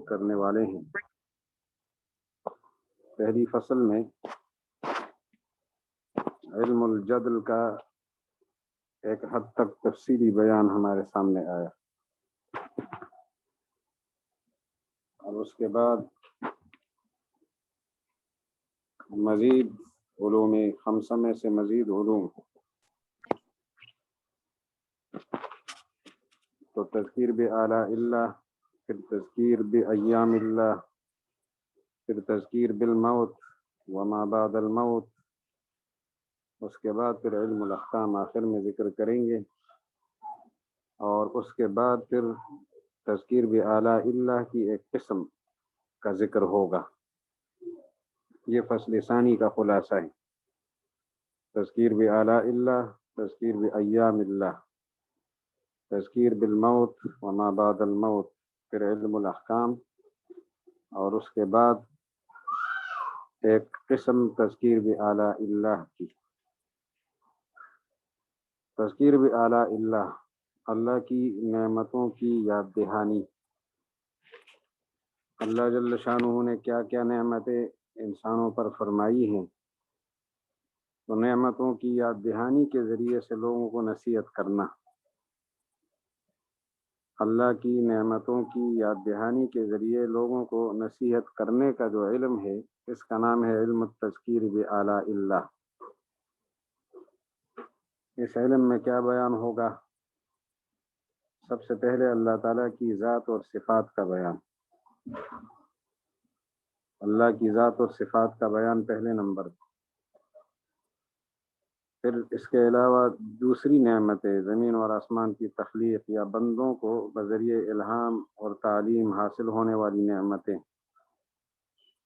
کرنے والے ہیں۔ پہلی فصل میں علم الجدل کا ایک حد تک تفصیلی بیان ہمارے سامنے آیا، اور اس کے بعد مزید علوم خمسہ میں سے مزید علوم، تو تذکیر بآلاء اللہ، پھر تذکیر بایام اللہ، پھر تذکیر بالموت وما بعد الموت، اس کے بعد پھر علم الاحکام آخر میں ذکر کریں گے، اور اس کے بعد پھر تذکیر بآلاء اللہ کی ایک قسم کا ذکر ہوگا۔ یہ فصل ثانی کا خلاصہ ہے، تذکیر بآلاء اللہ، تذکیر بایام اللہ، تذکیر بالموت وما بعد الموت، پھر علم الاحکام، اور اس کے بعد ایک قسم تذکیر بآلاء اللہ کی۔ تذکیر بآلاء اللہ، اللہ کی نعمتوں کی یاد دہانی۔ اللہ جل شانہ نے کیا کیا نعمتیں انسانوں پر فرمائی ہیں، تو نعمتوں کی یاد دہانی کے ذریعے سے لوگوں کو نصیحت کرنا۔ اللہ کی نعمتوں کی یاد دہانی کے ذریعے لوگوں کو نصیحت کرنے کا جو علم ہے، اس کا نام ہے علم التذکیر بآلاء اللہ۔ اس علم میں کیا بیان ہوگا؟ سب سے پہلے اللہ تعالیٰ کی ذات اور صفات کا بیان، اللہ کی ذات اور صفات کا بیان پہلے نمبر۔ پھر اس کے علاوہ دوسری نعمتیں، زمین اور آسمان کی تخلیق یا بندوں کو بذریعہ الہام اور تعلیم حاصل ہونے والی نعمتیں،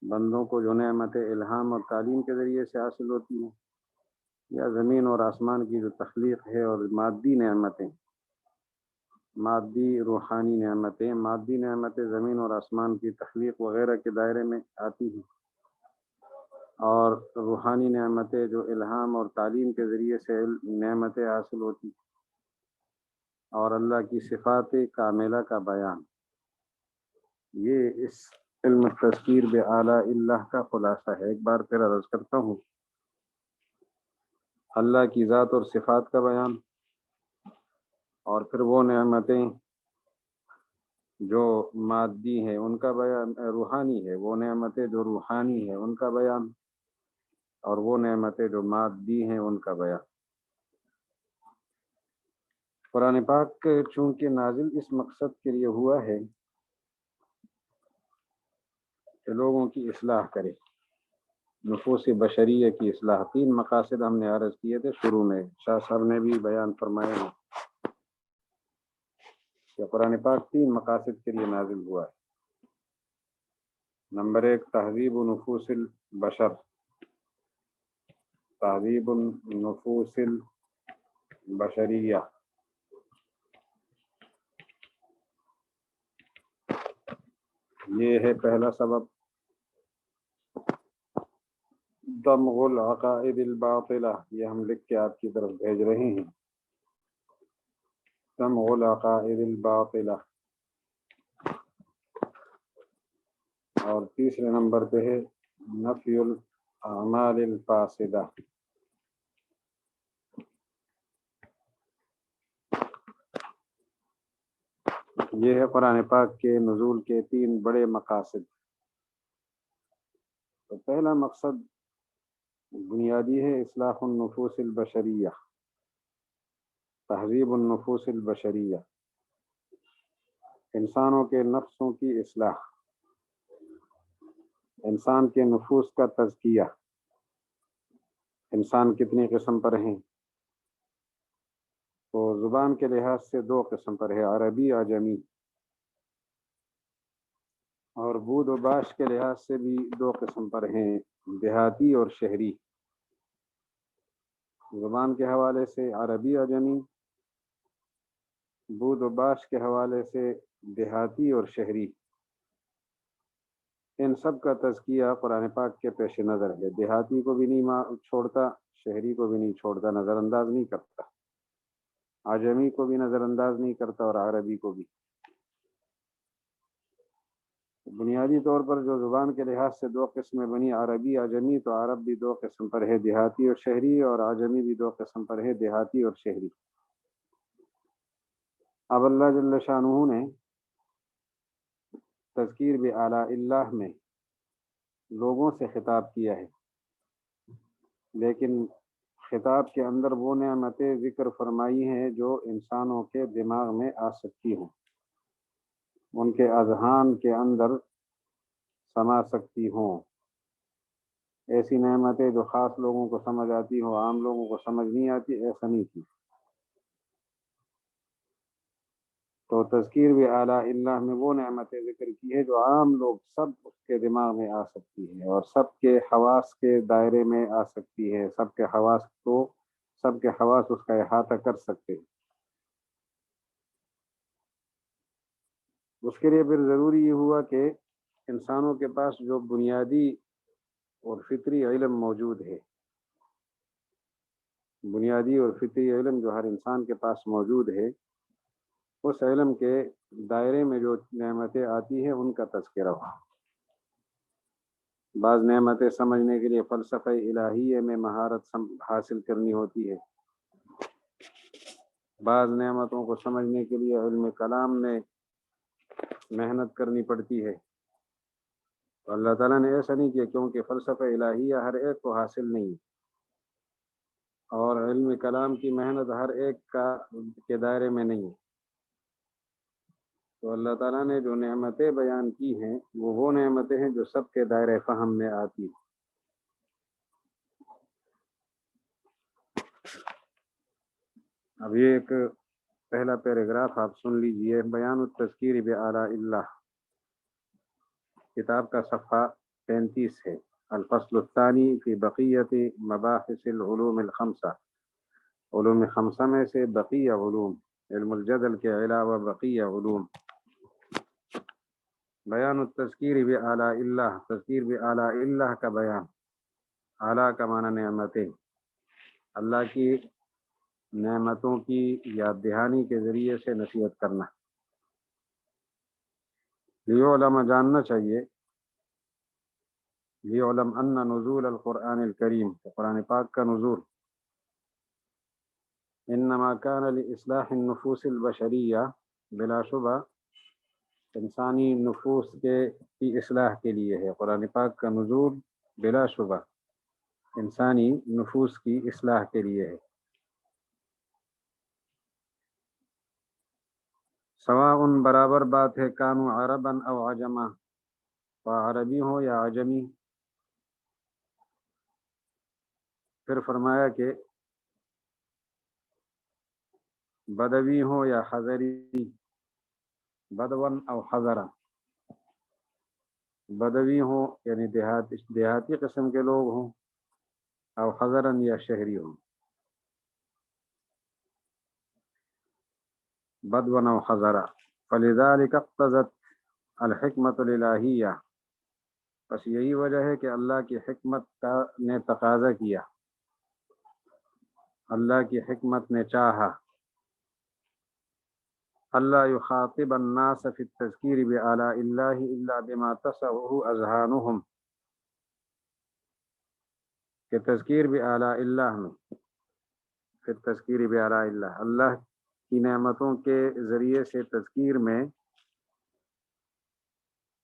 بندوں کو جو نعمتیں الہام اور تعلیم کے ذریعے سے حاصل ہوتی ہیں، یا زمین اور آسمان کی جو تخلیق ہے، اور مادی نعمتیں، مادی روحانی نعمتیں، مادی نعمتیں زمین اور آسمان کی تخلیق وغیرہ کے دائرے میں آتی ہیں، اور روحانی نعمتیں جو الہام اور تعلیم کے ذریعے سے نعمتیں حاصل ہوتی، اور اللہ کی صفات کاملہ کا بیان۔ یہ اس علم تذکیر بآلاء اللہ کا خلاصہ ہے۔ ایک بار پھر عرض کرتا ہوں، اللہ کی ذات اور صفات کا بیان، اور پھر وہ نعمتیں جو مادی ہیں ان کا بیان، روحانی ہے وہ نعمتیں جو روحانی ہیں ان کا بیان، اور وہ نعمتیں جو مادی ہیں ان کا بیان۔ قرآن پاک چونکہ نازل اس مقصد کے لیے ہوا ہے کہ لوگوں کی اصلاح کرے، نفوس بشریہ کی اصلاح۔ تین مقاصد ہم نے عرض کیے تھے شروع میں، شاہ صاحب نے بھی بیان فرمائے ہیں کہ قرآن پاک تین مقاصد کے لیے نازل ہوا ہے۔ نمبر ایک، تہذیب نفوس البشر، تہذیب النفوس البشریہ، یہ ہے پہلا سبب۔ دمغ العقائد الباطلہ، یہ ہم لکھ کے آپ کی طرف بھیج رہے ہیں، دمغ العقائد الباطلہ۔ اور تیسرے نمبر پہ ہے نفی الاعمال الفاسدہ۔ یہ ہے قرآن پاک کے نزول کے تین بڑے مقاصد۔ تو پہلا مقصد بنیادی ہے اصلاح النفوس البشریہ، تہذیب النفوس البشریہ، انسانوں کے نفسوں کی اصلاح، انسان کے نفوس کا تزکیہ۔ انسان کتنی قسم پر ہیں؟ تو زبان کے لحاظ سے دو قسم پر ہے، عربی اعجمی، اور بود و باش کے لحاظ سے بھی دو قسم پر ہیں، دیہاتی اور شہری۔ زبان کے حوالے سے عربی اعجمی، بود و باش کے حوالے سے دیہاتی اور شہری۔ ان سب کا تزکیہ قرآن پاک کے پیش نظر ہے۔ دیہاتی کو بھی نہیں چھوڑتا، شہری کو بھی نہیں چھوڑتا، نظر انداز نہیں کرتا، اعجمی کو بھی نظر انداز نہیں کرتا، اور عربی کو بھی۔ بنیادی طور پر جو زبان کے لحاظ سے دو قسمیں بنی، عربی عجمی، تو عرب بھی دو قسم پر ہے، دیہاتی اور شہری، اور عجمی بھی دو قسم پر ہے، دیہاتی اور شہری۔ اب اللہ جل شانہ نے تذکیر بآلاء اللہ میں لوگوں سے خطاب کیا ہے، لیکن خطاب کے اندر وہ نعمتیں ذکر فرمائی ہیں جو انسانوں کے دماغ میں آ سکتی ہوں، ان کے اذہان کے اندر سما سکتی ہوں۔ ایسی نعمتیں جو خاص لوگوں کو سمجھ آتی ہوں، عام لوگوں کو سمجھ نہیں آتی، ایسا نہیں تھی۔ تو تذکیر بآلاء اللہ میں وہ نعمتیں ذکر کی ہے جو عام لوگ سب اس کے دماغ میں آ سکتی ہے اور سب کے حواس کے دائرے میں آ سکتی ہے، سب کے حواس اس کا احاطہ کر سکتے ہیں۔ اس کے لیے پھر ضروری یہ ہوا کہ انسانوں کے پاس جو بنیادی اور فطری علم موجود ہے، بنیادی اور فطری علم جو ہر انسان کے پاس موجود ہے، اس علم کے دائرے میں جو نعمتیں آتی ہیں ان کا تذکرہ ہو۔ بعض نعمتیں سمجھنے کے لیے فلسفہ الہیہ میں مہارت حاصل کرنی ہوتی ہے، بعض نعمتوں کو سمجھنے کے لیے علم کلام میں محنت کرنی پڑتی ہے۔ تو اللہ تعالیٰ نے ایسا نہیں کیا، کیونکہ فلسفہ الہیہ ہر ایک کو حاصل نہیں، اور علم کلام کی محنت ہر ایک کے دائرے میں نہیں ہے۔ تو اللہ تعالیٰ نے جو نعمتیں بیان کی ہیں وہ نعمتیں ہیں جو سب کے دائرے فہم میں آتی ہیں۔ اب یہ ایک پہلا پیراگراف آپ سن لیجئے، بیان التذکیر بآلاء اللہ، کتاب کا صفحہ 35 ہے۔ الفصل الثانی فی بقیت مباحث العلوم الخمسہ، علوم خمسہ میں سے بقیہ علوم، علم الجدل کے علاوہ بقیہ علوم۔ بیان التذکیر بآلاء اللہ، تذکیر بآلاء اللہ کا بیان، اعلیٰ کا معنی نعمتیں، اللہ کی نعمتوں کی یاد دہانی کے ذریعے سے نصیحت کرنا۔ لیعلم، جاننا چاہیے، لیعلم ان نزول القرآن الکریم، قرآن پاک کا نزول، انما کان لاصلاح النفوس البشریہ، بلا شبہ انسانی نفوس کی اصلاح کے لیے ہے۔ قرآن پاک کا نزول بلا شبہ انسانی نفوس کی اصلاح کے لیے ہے۔ سواء، برابر بات ہے، کانوا عربا او عجما، عربی ہو یا عجمی۔ پھر فرمایا کہ بدوی ہو یا حضری، بدون او حضرا، بدوی ہو یعنی دیہاتی قسم کے لوگ ہوں، او حضرن یا شہری ہوں، بدون او حضرا۔ فلذلك اقتضت الحکمت الالہیہ، بس یہی وجہ ہے کہ اللہ کی حکمت نے تقاضا کیا، اللہ کی حکمت نے چاہا، اللہ یخاطب الناس فی التذکیر بآلاء اللہ الا بما تسعہ اذہانہم، کہ تذکیر بآلاء اللہ میں، پھر تذکیر بآلاء اللہ، اللہ کی نعمتوں کے ذریعے سے تذکیر میں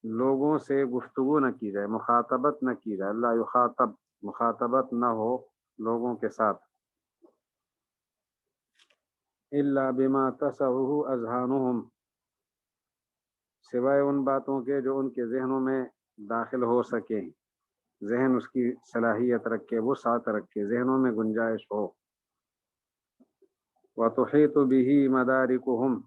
لوگوں سے گفتگو نہ کی جائے، مخاطبت نہ کی جائے، اللہ یخاطب، مخاطبت نہ ہو لوگوں کے ساتھ، الا بما تسعہ اذہانہم، سوائے ان باتوں کے جو ان کے ذہنوں میں داخل ہو سکے، ذہن اس کی صلاحیت رکھے، وسعت رکھے، ذہنوں میں گنجائش ہو۔ وتحیط بہ مدارکہم،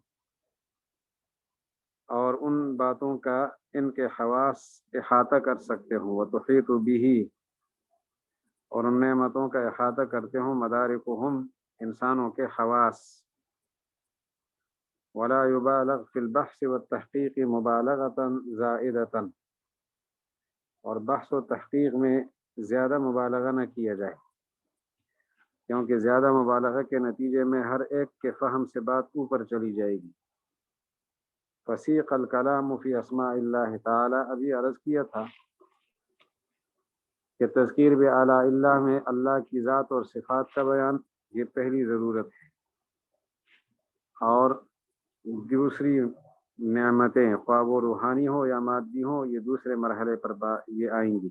اور ان باتوں کا ان کے حواس احاطہ کر سکتے ہوں، وتحیط بہ، اور ان نعمتوں کا احاطہ کرتے ہوں، مدارکہم، انسانوں کے حواس۔ ولا يبالغ في البحث والتحقیق مبالغۃ زائدۃ، اور بحث و تحقیق میں زیادہ مبالغہ نہ کیا جائے، کیونکہ زیادہ مبالغہ کے نتیجے میں ہر ایک کے فہم سے بات اوپر چلی جائے گی۔ فسیق الکلام فی اسماء اللہ تعالی، ابھی عرض کیا تھا کہ تذکیر بآلاء اللہ میں اللہ کی ذات اور صفات کا بیان یہ پہلی ضرورت ہے، اور دوسری نعمتیں خواہ وہ روحانی ہو یا مادی ہو یہ دوسرے مرحلے پر یہ آئیں گی۔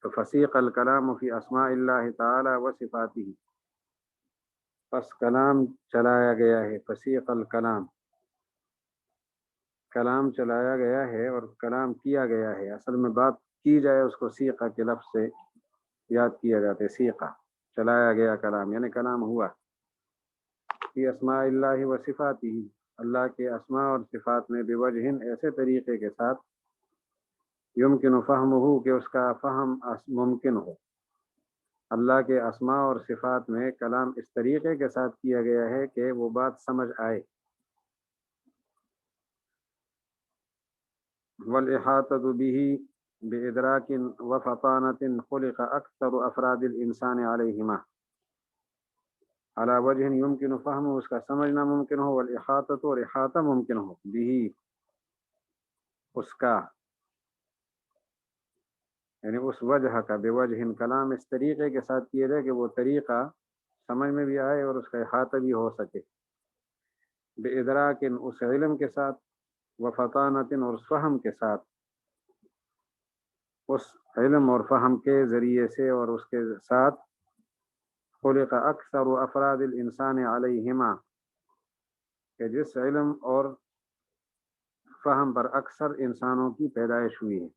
تو فسیق الکلام فی اسماء اللہ تعالی و صفاتہ، پس کلام چلایا گیا ہے، فسیق الکلام، کلام چلایا گیا ہے اور کلام کیا گیا ہے۔ اصل میں بات کی جائے اس کو سیقہ کے لفظ سے یاد کیا جاتا ہے، سیقہ چلایا گیا کلام، یعنی کلام ہوا فی اسماء اللہ و صفاتہ، اللہ کے اسماء اور صفات میں بوجہ، ایسے طریقے کے ساتھ یمکن فہمہ، کہ اس کا فہم ممکن ہو۔ اللہ کے اسماء اور صفات میں کلام اس طریقے کے ساتھ کیا گیا ہے کہ وہ بات سمجھ آئے۔ والاحاطۃ بہ بادراک وفطانۃ خلق اکثر افراد الانسان علیہما، علی وجہ یمکن فہم، اس کا سمجھنا ممکن ہو، والاحاطۃ، اور احاطہ ممکن ہو، بہ، اس کا، یعنی اس وجہ کا، بوجہ، کلام اس طریقے کے ساتھ کیا جائے کہ وہ طریقہ سمجھ میں بھی آئے اور اس کا احاطہ بھی ہو سکے، بادراک، اس علم کے ساتھ، وفطانۃ، اور فہم کے ساتھ، اس علم اور فہم کے ذریعے سے اور اس کے ساتھ، خلق اکثر افراد الانسان علیہما، کہ جس علم اور فہم پر اکثر انسانوں کی پیدائش ہوئی ہے،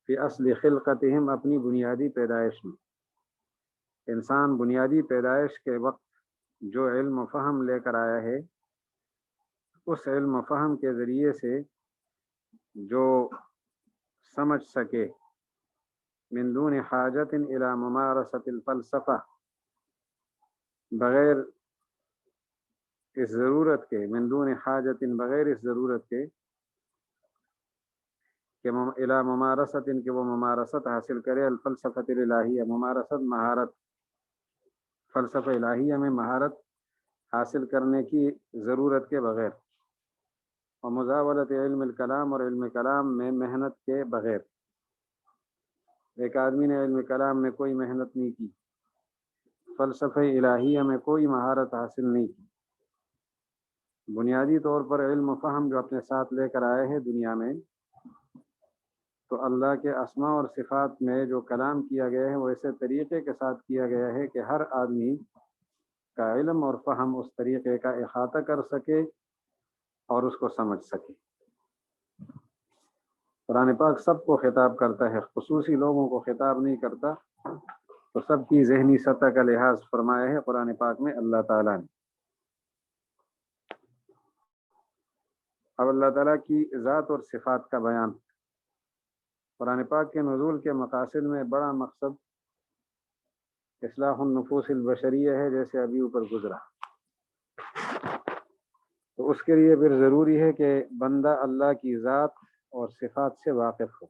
فی اصل خلقتہم، اپنی بنیادی پیدائش میں۔ انسان بنیادی پیدائش کے وقت جو علم و فہم لے کر آیا ہے، اس علم و فہم کے ذریعے سے جو سمجھ سکے، من دون حاجت الی ممارست الفلسفہ، بغیر اس ضرورت کے، من دون حاجت، بغیر اس ضرورت کے، کہ الی ممارست، کہ وہ ممارست حاصل کرے، الفلسفۃ الالہیہ، ممارست، مہارت، فلسفہ الہیہ میں مہارت حاصل کرنے کی ضرورت کے بغیر، اور مزاولت علم الکلام، اور علم کلام میں محنت کے بغیر۔ ایک آدمی نے علم کلام میں کوئی محنت نہیں کی، فلسفہ الہیہ میں کوئی مہارت حاصل نہیں کی، بنیادی طور پر علم و فہم جو اپنے ساتھ لے کر آئے ہیں دنیا میں، تو اللہ کے اسماء اور صفات میں جو کلام کیا گیا ہے وہ ایسے طریقے کے ساتھ کیا گیا ہے کہ ہر آدمی کا علم اور فہم اس طریقے کا احاطہ کر سکے اور اس کو سمجھ سکے۔ قرآن پاک سب کو خطاب کرتا ہے، خصوصی لوگوں کو خطاب نہیں کرتا، تو سب کی ذہنی سطح کا لحاظ فرمایا ہے قرآن پاک میں اللہ تعالیٰ نے۔ اب اللہ تعالیٰ کی ذات اور صفات کا بیان، قرآن پاک کے نزول کے مقاصد میں بڑا مقصد اصلاح النفوس البشریہ ہے، جیسے ابھی اوپر گزرا۔ تو اس کے لیے پھر ضروری ہے کہ بندہ اللہ کی ذات اور صفات سے واقف ہو۔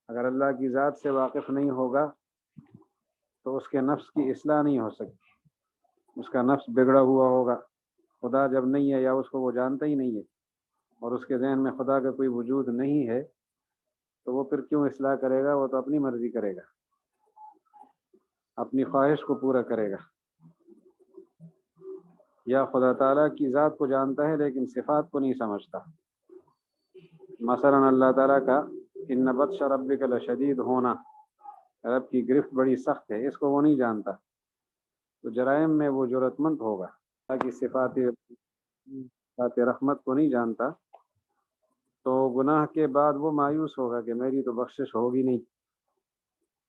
اگر اللہ کی ذات سے واقف نہیں ہوگا تو اس کے نفس کی اصلاح نہیں ہو سکتی، اس کا نفس بگڑا ہوا ہوگا۔ خدا جب نہیں ہے یا اس کو وہ جانتا ہی نہیں ہے اور اس کے ذہن میں خدا کا کوئی وجود نہیں ہے تو وہ پھر کیوں اصلاح کرے گا؟ وہ تو اپنی مرضی کرے گا، اپنی خواہش کو پورا کرے گا۔ یا خدا تعالیٰ کی ذات کو جانتا ہے لیکن صفات کو نہیں سمجھتا۔ مثلا اللہ تعالیٰ کا ان بطش ربک لشدید ہونا، رب کی گرفت بڑی سخت ہے، اس کو وہ نہیں جانتا، تو جرائم میں وہ جرأت مند ہوگا۔ اللہ کی صفات رحمت کو نہیں جانتا تو گناہ کے بعد وہ مایوس ہوگا کہ میری تو بخشش ہوگی نہیں۔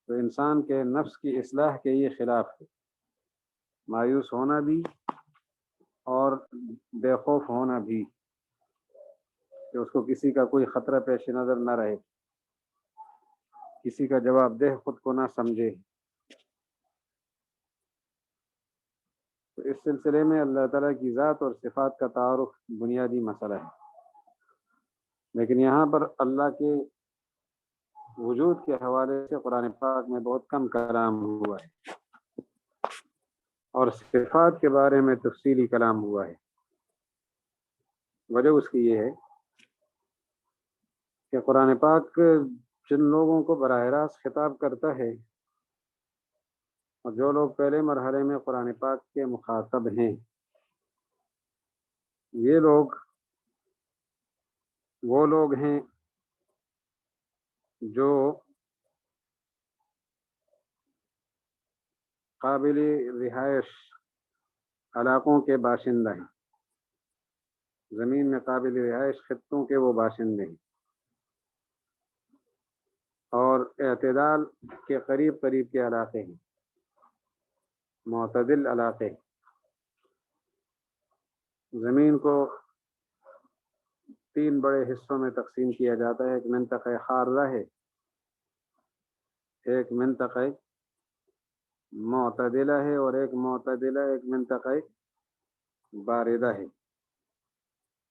تو انسان کے نفس کی اصلاح کے یہ خلاف ہے، مایوس ہونا بھی اور بے خوف ہونا بھی، کہ اس کو کسی کا کوئی خطرہ پیش نظر نہ رہے، کسی کا جواب دہ خود کو نہ سمجھے۔ تو اس سلسلے میں اللہ تعالیٰ کی ذات اور صفات کا تعارف بنیادی مسئلہ ہے، لیکن یہاں پر اللہ کے وجود کے حوالے سے قرآن پاک میں بہت کم کلام ہوا ہے، اور صفات کے بارے میں تفصیلی کلام ہوا ہے۔ وجہ اس کی یہ ہے کہ قرآن پاک جن لوگوں کو براہ راست خطاب کرتا ہے اور جو لوگ پہلے مرحلے میں قرآن پاک کے مخاطب ہیں، یہ لوگ وہ لوگ ہیں جو قابل رہائش علاقوں کے باشندہ ہیں، زمین میں قابل رہائش خطوں کے وہ باشندے ہیں، اور اعتدال کے قریب قریب کے علاقے ہیں، معتدل علاقے۔ زمین کو 3 بڑے حصوں میں تقسیم کیا جاتا ہے، ایک منطقہ حارہ ہے، ایک منطقہ معتدلہ ہے، اور ایک منطقہ باردہ ہے۔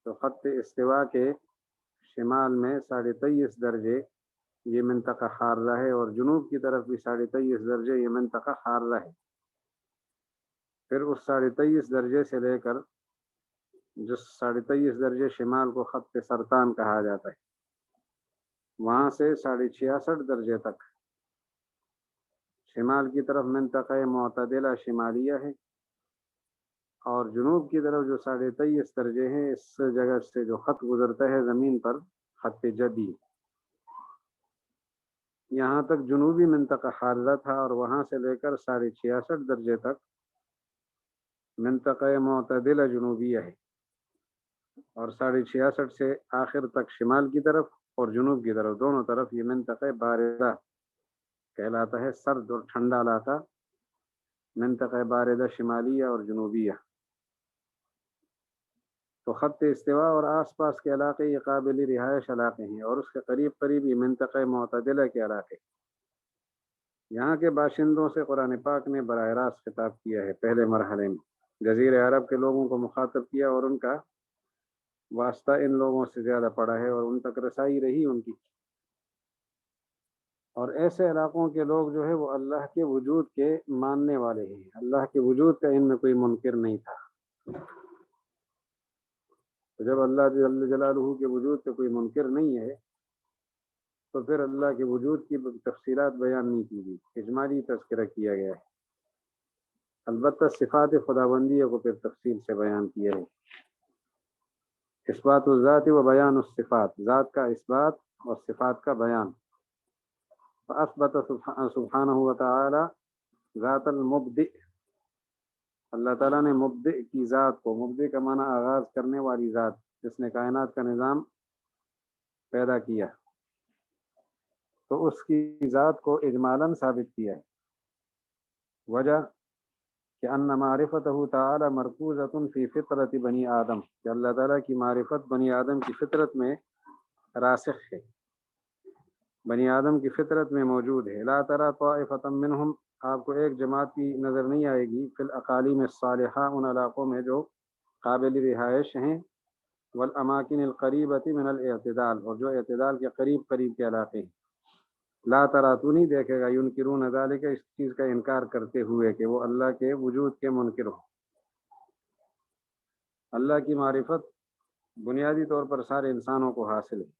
تو خط استوا کے شمال میں 23.5 درجے یہ منطقہ حارہ ہے، اور جنوب کی طرف بھی 23.5 درجے یہ منطقہ حارہ ہے۔ پھر اس 23.5 درجے سے لے کر جو 23.5 درجے شمال کو خط سرطان کہا جاتا ہے، وہاں سے 66.5 درجے تک شمال کی طرف منطقہ معتدلہ شمالیہ ہے، اور جنوب کی طرف جو 23.5 درجے ہیں، اس جگہ سے جو خط گزرتا ہے زمین پر، خط جدی، یہاں تک جنوبی منطقہ حارہ تھا، اور وہاں سے لے کر 66.5 درجے تک منطقہ معتدلہ جنوبیہ ہے، اور 66.5 سے آخر تک شمال کی طرف اور جنوب کی طرف دونوں طرف یہ منطقہ باردہ کہلاتا ہے، سرد اور ٹھنڈا علاقہ، منطقہ باردہ شمالیہ اور جنوبیہ۔ تو خط استوا اور آس پاس کے علاقے یہ قابل رہائش علاقے ہیں، اور اس کے قریب قریب یہ منطقہ معتدلہ کے علاقے۔ یہاں کے باشندوں سے قرآن پاک نے براہ راست خطاب کیا ہے پہلے مرحلے میں، جزیرہ عرب کے لوگوں کو مخاطب کیا، اور ان کا واسطہ ان لوگوں سے زیادہ پڑا ہے، اور ان تک رسائی رہی ان کی۔ اور ایسے علاقوں کے لوگ جو ہے وہ اللہ کے وجود کے ماننے والے ہیں، اللہ کے وجود کا ان میں کوئی منکر نہیں تھا۔ تو جب اللہ جل جلالہ کے وجود کا کوئی منکر نہیں ہے تو پھر اللہ کے وجود کی تفصیلات بیان نہیں کی گئی، اجمالی تذکرہ کیا گیا ہے، البتہ صفات خداوندیہ کو پھر تفصیل سے بیان کیا ہے۔ اثبات الذات و بیان الصفات، ذات کا اثبات اور صفات کا بیان۔ فاثبت سبحانہ وتعالی ذات المبدئ، اللہ تعالیٰ نے مبدئ کی ذات کو، مبدئ کا معنی آغاز کرنے والی ذات، جس نے کائنات کا نظام پیدا کیا، تو اس کی ذات کو اجمالاً ثابت کیا ہے۔ وجہ کہ ان معرفتہ تعالی مرکوزۃ فی فطرت بنی آدم، کہ اللہ تعالیٰ کی معرفت بنی آدم کی فطرت میں راسخ ہے، بنی آدم کی فطرت میں موجود ہے۔ لا تری طائفۃ منہم، آپ کو ایک جماعت کی نظر نہیں آئے گی، فی الاقالیم الصالحہ، ان علاقوں میں جو قابل رہائش ہیں، والاماکن القریبۃ من الاعتدال، اور جو اعتدال کے قریب قریب کے علاقے ہیں۔ لا تری، تو نہیں دیکھے گا، ینکرون ذالک، اس چیز کا انکار کرتے ہوئے کہ وہ اللہ کے وجود کے منکر ہوں۔ اللہ کی معرفت بنیادی طور پر سارے انسانوں کو حاصل ہے۔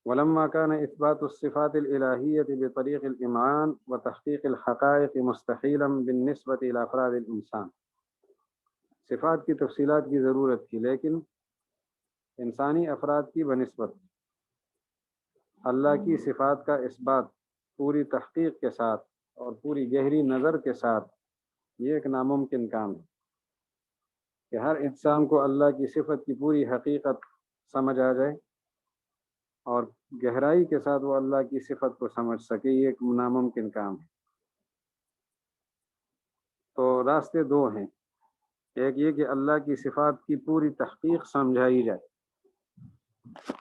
ولما كان اثبات الصفات الالہیۃ بطریق الامعان وتحقیق الحقائق مستحیلا بالنسبة الى افراد الانسان، صفات کی تفصیلات کی ضرورت تھی، لیکن انسانی افراد کی بنسبت اللہ کی صفات کا اثبات پوری تحقیق کے ساتھ اور پوری گہری نظر کے ساتھ یہ ایک ناممکن کام ہے کہ ہر انسان کو اللہ کی صفت کی پوری حقیقت سمجھ آ جائے اور گہرائی کے ساتھ وہ اللہ کی صفت کو سمجھ سکے، یہ ایک ناممکن کام ہے۔ تو راستے دو ہیں، ایک یہ کہ اللہ کی صفات کی پوری تحقیق سمجھائی جائے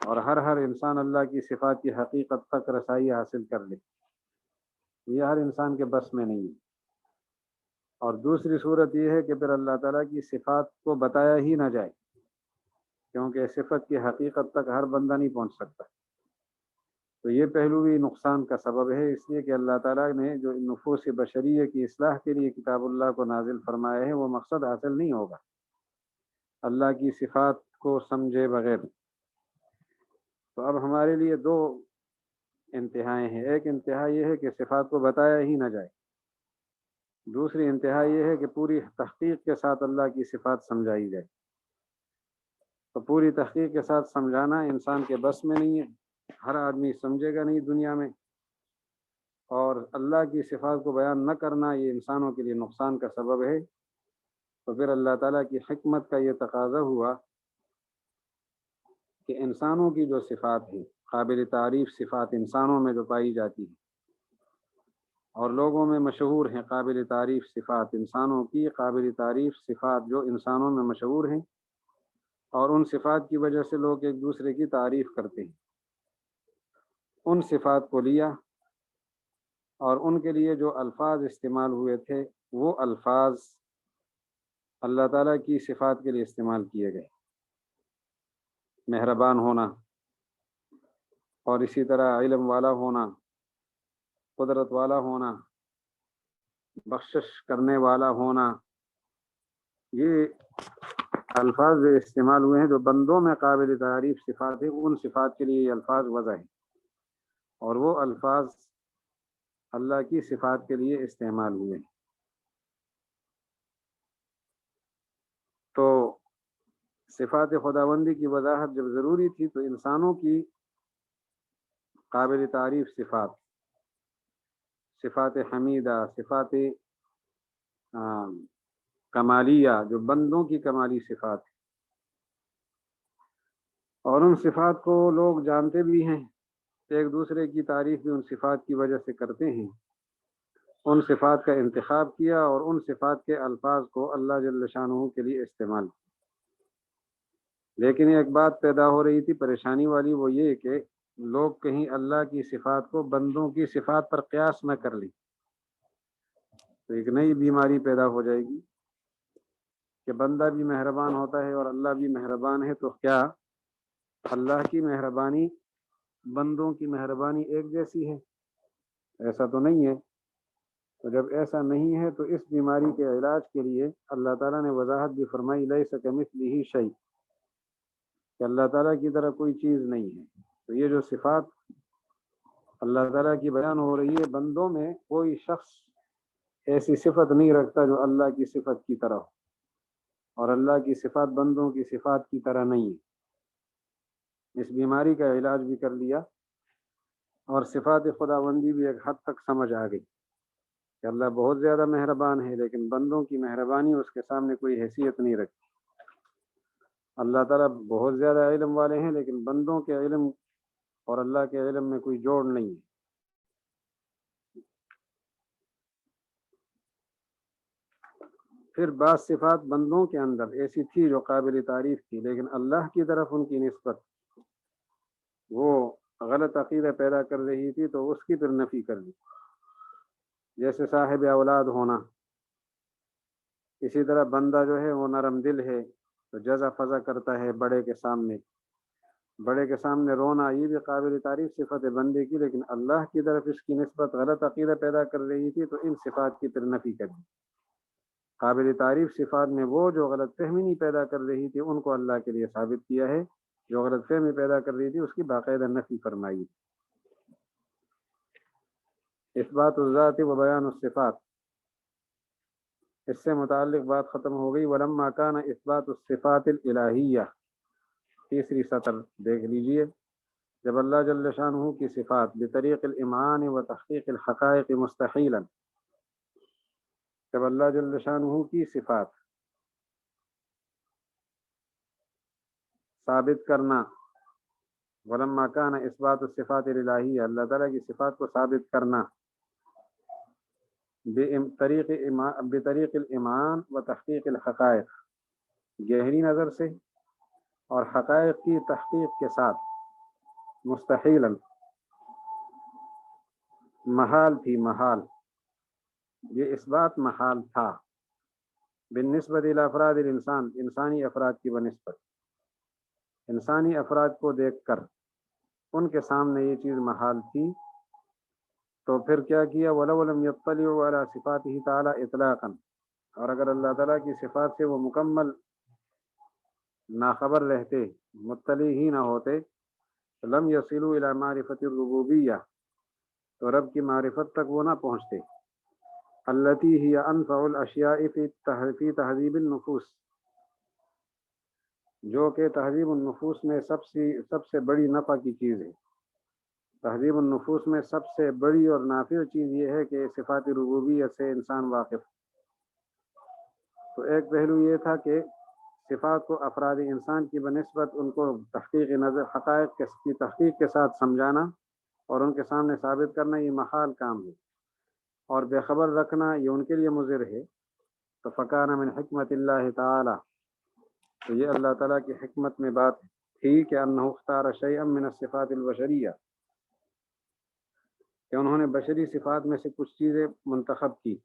اور ہر انسان اللہ کی صفات کی حقیقت تک رسائی حاصل کر لے، یہ ہر انسان کے بس میں نہیں ہے۔ اور دوسری صورت یہ ہے کہ پھر اللہ تعالیٰ کی صفات کو بتایا ہی نہ جائے، کیونکہ صفت کی حقیقت تک ہر بندہ نہیں پہنچ سکتا، تو یہ پہلو بھی نقصان کا سبب ہے۔ اس لیے کہ اللہ تعالیٰ نے جو نفوس بشریہ کی اصلاح کے لیے کتاب اللہ کو نازل فرمایا ہے وہ مقصد حاصل نہیں ہوگا۔ اللہ کی صفات کو سمجھے بغیر، تو اب ہمارے لیے دو انتہائیں ہیں۔ ایک انتہا یہ ہے کہ صفات کو بتایا ہی نہ جائے، دوسری انتہا یہ ہے کہ پوری تحقیق کے ساتھ اللہ کی صفات سمجھائی جائے۔ تو پوری تحقیق کے ساتھ سمجھانا انسان کے بس میں نہیں ہے، ہر آدمی سمجھے گا نہیں دنیا میں، اور اللہ کی صفات کو بیان نہ کرنا یہ انسانوں کے لیے نقصان کا سبب ہے۔ تو پھر اللہ تعالیٰ کی حکمت کا یہ تقاضا ہوا کہ انسانوں کی جو صفات ہیں، قابل تعریف صفات انسانوں میں جو پائی جاتی ہیں اور لوگوں میں مشہور ہیں، قابل تعریف صفات انسانوں کی، قابل تعریف صفات جو انسانوں میں مشہور ہیں اور ان صفات کی وجہ سے لوگ ایک دوسرے کی تعریف کرتے ہیں، ان صفات کو لیا اور ان کے لیے جو الفاظ استعمال ہوئے تھے وہ الفاظ اللہ تعالیٰ کی صفات کے لیے استعمال کیے گئے۔ مہربان ہونا، اور اسی طرح علم والا ہونا، قدرت والا ہونا، بخشش کرنے والا ہونا، یہ الفاظ جو استعمال ہوئے ہیں جو بندوں میں قابل تعریف صفات ہیں، ان صفات کے لیے یہ الفاظ وضع ہیں، اور وہ الفاظ اللہ کی صفات کے لیے استعمال ہوئے ہیں۔ تو صفات خداوندی کی وضاحت جب ضروری تھی تو انسانوں کی قابل تعریف صفات، صفات حمیدہ، صفات کمالیہ جو بندوں کی کمالی صفات ہیں، اور ان صفات کو لوگ جانتے بھی ہیں، ایک دوسرے کی تعریف بھی ان صفات کی وجہ سے کرتے ہیں، ان صفات کا انتخاب کیا اور ان صفات کے الفاظ کو اللہ جل شانہ کے لیے استعمال کیا۔ لیکن ایک بات پیدا ہو رہی تھی پریشانی والی، وہ یہ کہ لوگ کہیں اللہ کی صفات کو بندوں کی صفات پر قیاس نہ کر لیں، تو ایک نئی بیماری پیدا ہو جائے گی کہ بندہ بھی مہربان ہوتا ہے اور اللہ بھی مہربان ہے، تو کیا اللہ کی مہربانی بندوں کی مہربانی ایک جیسی ہے؟ ایسا تو نہیں ہے۔ تو جب ایسا نہیں ہے تو اس بیماری کے علاج کے لیے اللہ تعالیٰ نے وضاحت بھی فرمائی، لیس کمثلہ شیء، کہ اللہ تعالیٰ کی طرح کوئی چیز نہیں ہے۔ تو یہ جو صفات اللہ تعالیٰ کی بیان ہو رہی ہے، بندوں میں کوئی شخص ایسی صفت نہیں رکھتا جو اللہ کی صفت کی طرح ہو، اور اللہ کی صفات بندوں کی صفات کی طرح نہیں ہے۔ اس بیماری کا علاج بھی کر لیا اور صفات خداوندی بھی ایک حد تک سمجھ آ گئی کہ اللہ بہت زیادہ مہربان ہے، لیکن بندوں کی مہربانی اس کے سامنے کوئی حیثیت نہیں رکھتی۔ اللہ تعالیٰ بہت زیادہ علم والے ہیں، لیکن بندوں کے علم اور اللہ کے علم میں کوئی جوڑ نہیں ہے۔ پھر بعض صفات بندوں کے اندر ایسی تھی جو قابل تعریف تھی، لیکن اللہ کی طرف ان کی نسبت وہ غلط عقیدہ پیدا کر رہی تھی، تو اس کی پھر نفی کر دی۔ جیسے صاحب اولاد ہونا، اسی طرح بندہ جو ہے وہ نرم دل ہے تو جزا فضا کرتا ہے بڑے کے سامنے، بڑے کے سامنے رونا، یہ بھی قابل تعریف صفت ہے بندے کی، لیکن اللہ کی طرف اس کی نسبت غلط عقیدہ پیدا کر رہی تھی، تو ان صفات کی پھر نفی کر دی۔ قابل تعریف صفات میں وہ جو غلط فہمی نہیں پیدا کر رہی تھی ان کو اللہ کے لیے ثابت کیا ہے، جو غلط فہمی پیدا کر رہی تھی اس کی باقاعدہ نفی فرمائی۔ اثبات الذات و بیان الصفات، اس سے متعلق بات ختم ہو گئی۔ ولما کان اثبات الصفات الالہیہ، تیسری سطر دیکھ لیجئے، جب اللہ جل شانہ کی صفات بطریق الامعان و تحقیق الحقائق مستحیلا، جب اللہ جل شانہ کی صفات ثابت کرنا، ولما کان اثبات الصفات الالہیہ، اللہ تعالیٰ کی صفات کو ثابت کرنا بطریق الامعان و تحقیق الحقائق، گہری نظر سے اور حقائق کی تحقیق کے ساتھ، مستحیلا، محال تھی، محال، یہ اس بات محال تھا، بالنسبت الی افراد الانسان، انسانی افراد کی بنسبت، انسانی افراد کو دیکھ کر ان کے سامنے یہ چیز محال تھی۔ تو پھر کیا کیا؟ وَلَوْ لَمْ يَطَّلِعُوا عَلَى صِفَاتِهِ تَعَالَى اطلاقا، اور اگر اللہ تعالیٰ کی صفات سے وہ مکمل ناخبر رہتے، مطلع ہی نہ ہوتے، لم یصلوا الی معرفت الربوبیہ، تو رب کی معرفت تک وہ نہ پہنچتے، التی ہی انفع الاشیاء فی تہذیب النفوس، جو کہ تہذیب النفوس میں سب سے بڑی نفع کی چیز ہے۔ تہذیب النفوس میں سب سے بڑی اور نافع چیز یہ ہے کہ صفات ربوبیت سے انسان واقف۔ تو ایک پہلو یہ تھا کہ صفات کو افراد انسان کی بنسبت ان کو تحقیق نظر حقائق کی تحقیق کے ساتھ سمجھانا اور ان کے سامنے ثابت کرنا یہ محال کام ہے، اور بے خبر رکھنا یہ ان کے لیے مضر ہے۔ تو فکان من حکمت اللہ تعالی، تو یہ اللہ تعالیٰ کی حکمت میں بات تھی کہ انہ اختار شیئا من الصفات البشریہ، کہ انہوں نے بشری صفات میں سے کچھ چیزیں منتخب کی،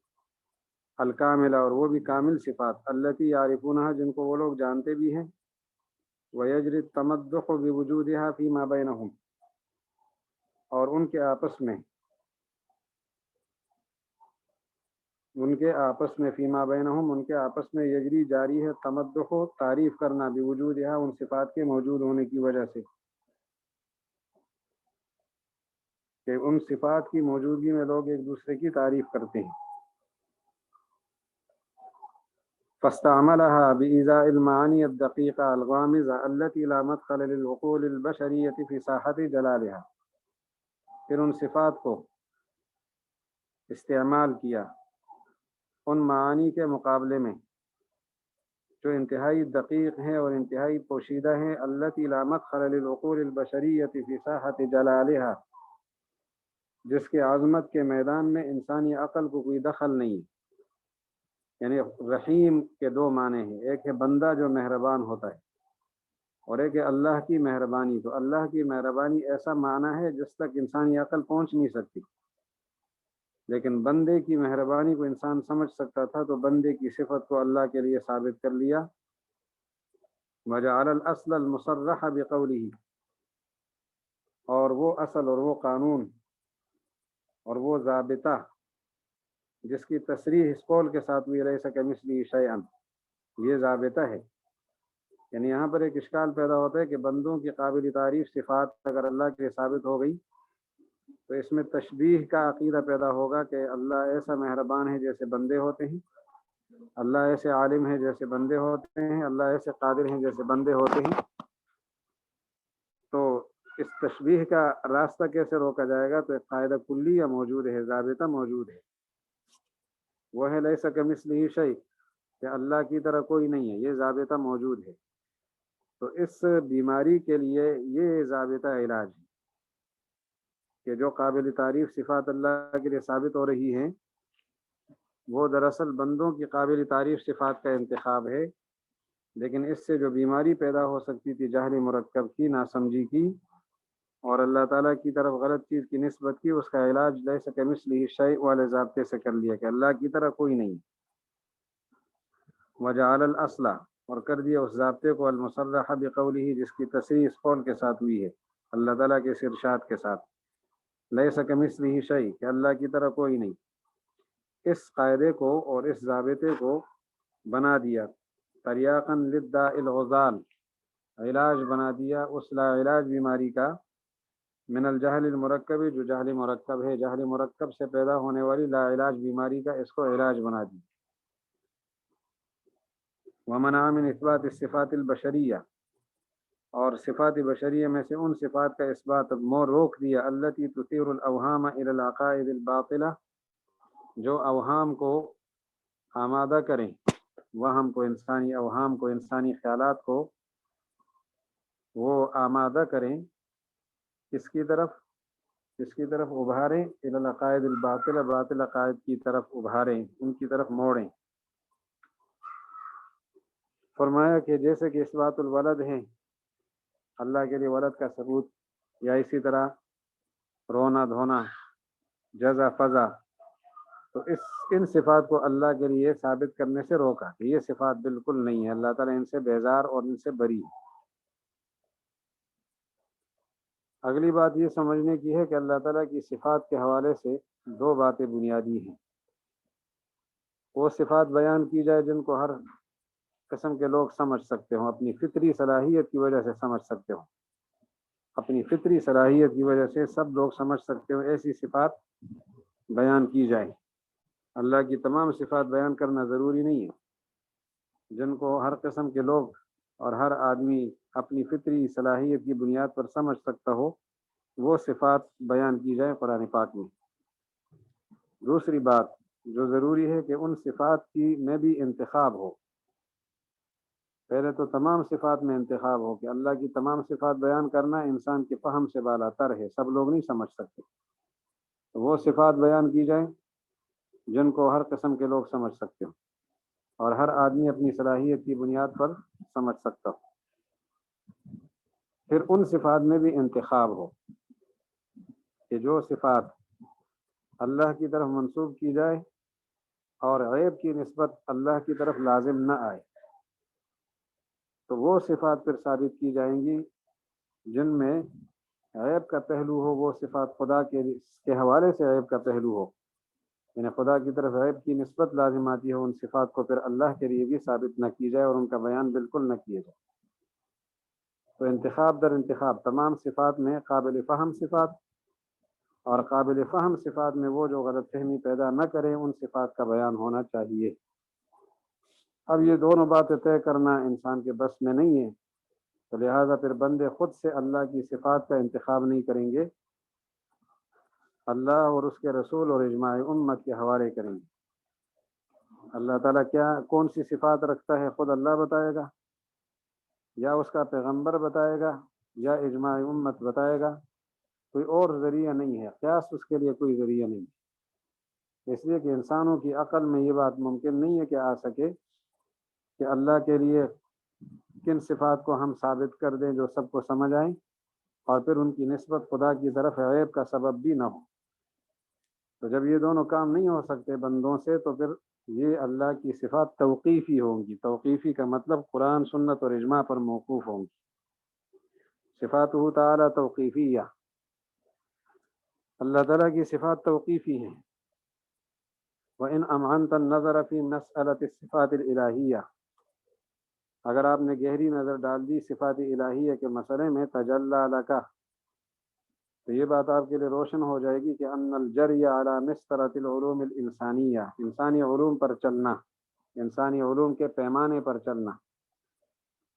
الکاملہ، اور وہ بھی کامل صفات، التی یعرفونہا، جن کو وہ لوگ جانتے بھی ہیں، ویجری التمدح بوجودہا فیما بینہم، اور ان کے آپس میں فیما بینہم، ان کے آپس میں یجری جاری ہے، تمدح، تعریف کرنا، بوجودہا، ان صفات کے موجود ہونے کی وجہ سے، کہ ان صفات کی موجودگی میں لوگ ایک دوسرے کی تعریف کرتے ہیں۔ فاستعملها بإيذاء المعاني الدقيقة الغامضة التي لا مدخل للعقول البشرية في ساحة جلالها، پھر ان صفات کو استعمال کیا ان معانی کے مقابلے میں جو انتہائی دقیق ہیں اور انتہائی پوشیدہ ہیں، التي لا مدخل للعقول البشرية في ساحة جلالها، جس کے عظمت کے میدان میں انسانی عقل کو کوئی دخل نہیں۔ یعنی رحیم کے دو معنی ہیں، ایک ہے بندہ جو مہربان ہوتا ہے، اور ایک ہے اللہ کی مہربانی۔ تو اللہ کی مہربانی ایسا معنی ہے جس تک انسانی عقل پہنچ نہیں سکتی، لیکن بندے کی مہربانی کو انسان سمجھ سکتا تھا، تو بندے کی صفت کو اللہ کے لیے ثابت کر لیا۔ وجعل الاصل المصرح بقوله، اور وہ اصل اور وہ قانون اور وہ ضابطہ جس کی تصریح اس قول کے ساتھ ہوئی، لیس کمثلہ شیئا، یہ ضابطہ ہے۔ یعنی یہاں پر ایک اشکال پیدا ہوتا ہے کہ بندوں کی قابل تعریف صفات اگر اللہ کے لیے ثابت ہو گئی تو اس میں تشبیہ کا عقیدہ پیدا ہوگا کہ اللہ ایسا مہربان ہے جیسے بندے ہوتے ہیں، اللہ ایسے عالم ہے جیسے بندے ہوتے ہیں، اللہ ایسے قادر ہیں جیسے بندے ہوتے ہیں۔ تو اس تشبیہ کا راستہ کیسے روکا جائے گا؟ تو ایک قاعدہ کلیہ موجود ہے، ضابطہ موجود ہے، وہ ہے لیس کمثلہ شیء، کہ اللہ کی طرح کوئی نہیں ہے، یہ ضابطہ موجود ہے۔ تو اس بیماری کے لیے یہ ضابطہ علاج ہے کہ جو قابل تعریف صفات اللہ کے لیے ثابت ہو رہی ہیں وہ دراصل بندوں کی قابل تعریف صفات کا انتخاب ہے، لیکن اس سے جو بیماری پیدا ہو سکتی تھی جہل مرکب کی، ناسمجھی کی، اور اللہ تعالیٰ کی طرف غلط چیز کی نسبت کی، اس کا علاج لیس کمثلہ شیء والے ضابطے سے کر لیا کہ اللہ کی طرح کوئی نہیں۔ وجعل الاصل، اور کر دیا اس ضابطے کو، المصرح بقولہ، جس کی تصریح اس قول کے ساتھ ہوئی ہے، اللہ تعالیٰ کے اس ارشاد کے ساتھ، لیس کمثلہ شیء، کہ اللہ کی طرح کوئی نہیں۔ اس قاعدے کو اور اس ضابطے کو بنا دیا تریاقا للداء العضال، علاج بنا اس لا علاج بیماری کا، من الجہل المرکب، جو جہل مرکب ہے، جہل مرکب سے پیدا ہونے والی لا علاج بیماری کا اس کو علاج بنا دی۔ ومنع من اثبات الصفات البشریہ، اور صفات بشریہ میں سے ان صفات کا اثبات روک دیا، التی تثیر الاوہام الى العقائد الباطلہ، جو اوہام کو آمادہ کریں، وہم کو، انسانی اوہام کو، انسانی خیالات کو وہ آمادہ کریں، کس کی طرف ابھاریں، الی العقائد الباطلہ، باطل عقائد کی طرف ابھاریں، ان کی طرف موڑیں۔ فرمایا کہ جیسے کہ اثبات الولد ہے، اللہ کے لیے ولد کا ثبوت، یا اسی طرح رونا دھونا، جزا فضا، تو ان صفات کو اللہ کے لیے ثابت کرنے سے روکا کہ یہ صفات بالکل نہیں ہے، اللہ تعالیٰ ان سے بیزار اور ان سے بری ہے۔ اگلی بات یہ سمجھنے کی ہے کہ اللہ تعالیٰ کی صفات کے حوالے سے دو باتیں بنیادی ہیں۔ وہ صفات بیان کی جائے جن کو ہر قسم کے لوگ سمجھ سکتے ہوں، اپنی فطری صلاحیت کی وجہ سے سمجھ سکتے ہوں، اپنی فطری صلاحیت کی وجہ سے سب لوگ سمجھ سکتے ہوں ایسی صفات بیان کی جائے۔ اللہ کی تمام صفات بیان کرنا ضروری نہیں ہے، جن کو ہر قسم کے لوگ اور ہر آدمی اپنی فطری صلاحیت کی بنیاد پر سمجھ سکتا ہو، وہ صفات بیان کی جائے قرآن پاک میں۔ دوسری بات جو ضروری ہے کہ ان صفات کی میں بھی انتخاب ہو۔ پہلے تو تمام صفات میں انتخاب ہو کہ اللہ کی تمام صفات بیان کرنا انسان کے فہم سے بالا تر ہے، سب لوگ نہیں سمجھ سکتے، تو وہ صفات بیان کی جائیں جن کو ہر قسم کے لوگ سمجھ سکتے ہوں اور ہر آدمی اپنی صلاحیت کی بنیاد پر سمجھ سکتا ہو۔ پھر ان صفات میں بھی انتخاب ہو کہ جو صفات اللہ کی طرف منسوب کی جائے اور عیب کی نسبت اللہ کی طرف لازم نہ آئے، تو وہ صفات پھر ثابت کی جائیں گی جن میں عیب کا پہلو ہو، وہ صفات خدا کے حوالے سے عیب کا پہلو ہو، یعنی خدا کی طرف عیب کی نسبت لازم آتی ہو، ان صفات کو پھر اللہ کے لیے بھی ثابت نہ کی جائے اور ان کا بیان بالکل نہ کیا جائے۔ تو انتخاب در انتخاب تمام صفات میں قابل فہم صفات اور قابل فہم صفات میں وہ جو غلط فہمی پیدا نہ کریں، ان صفات کا بیان ہونا چاہیے۔ اب یہ دونوں باتیں طے کرنا انسان کے بس میں نہیں ہے، تو لہٰذا پھر بندے خود سے اللہ کی صفات کا انتخاب نہیں کریں گے، اللہ اور اس کے رسول اور اجماع امت کے حوالے کریں گے۔ اللہ تعالیٰ کون سی صفات رکھتا ہے خود اللہ بتائے گا، یا اس کا پیغمبر بتائے گا، یا اجماع امت بتائے گا، کوئی اور ذریعہ نہیں ہے، قیاس اس کے لیے کوئی ذریعہ نہیں ہے۔ اس لیے کہ انسانوں کی عقل میں یہ بات ممکن نہیں ہے کہ آ سکے کہ اللہ کے لیے کن صفات کو ہم ثابت کر دیں جو سب کو سمجھ آئیں اور پھر ان کی نسبت خدا کی طرف عیب کا سبب بھی نہ ہو۔ تو جب یہ دونوں کام نہیں ہو سکتے بندوں سے، تو پھر یہ اللہ کی صفات توقیفی ہوں گی۔ توقیفی کا مطلب قرآن، سنت اور اجماع پر موقوف ہوں گی۔ صفاتہ تعالی توقیفیہ، اللہ تعالیٰ کی صفات توقیفی ہیں۔ وَإِنْ أَمْعَنْتَ النَّظَرَ فِي مَسْأَلَةِ الصِّفَاتِ الْإِلَٰهِيَّةِ، اگر آپ نے گہری نظر ڈال دی صفات الہیہ کے مسئلے میں، تجلی لک، تو یہ بات آپ کے لیے روشن ہو جائے گی کہ ان الجری علی مسطرۃ العلوم الانسانیہ، انسانی علوم پر چلنا، انسانی علوم کے پیمانے پر چلنا،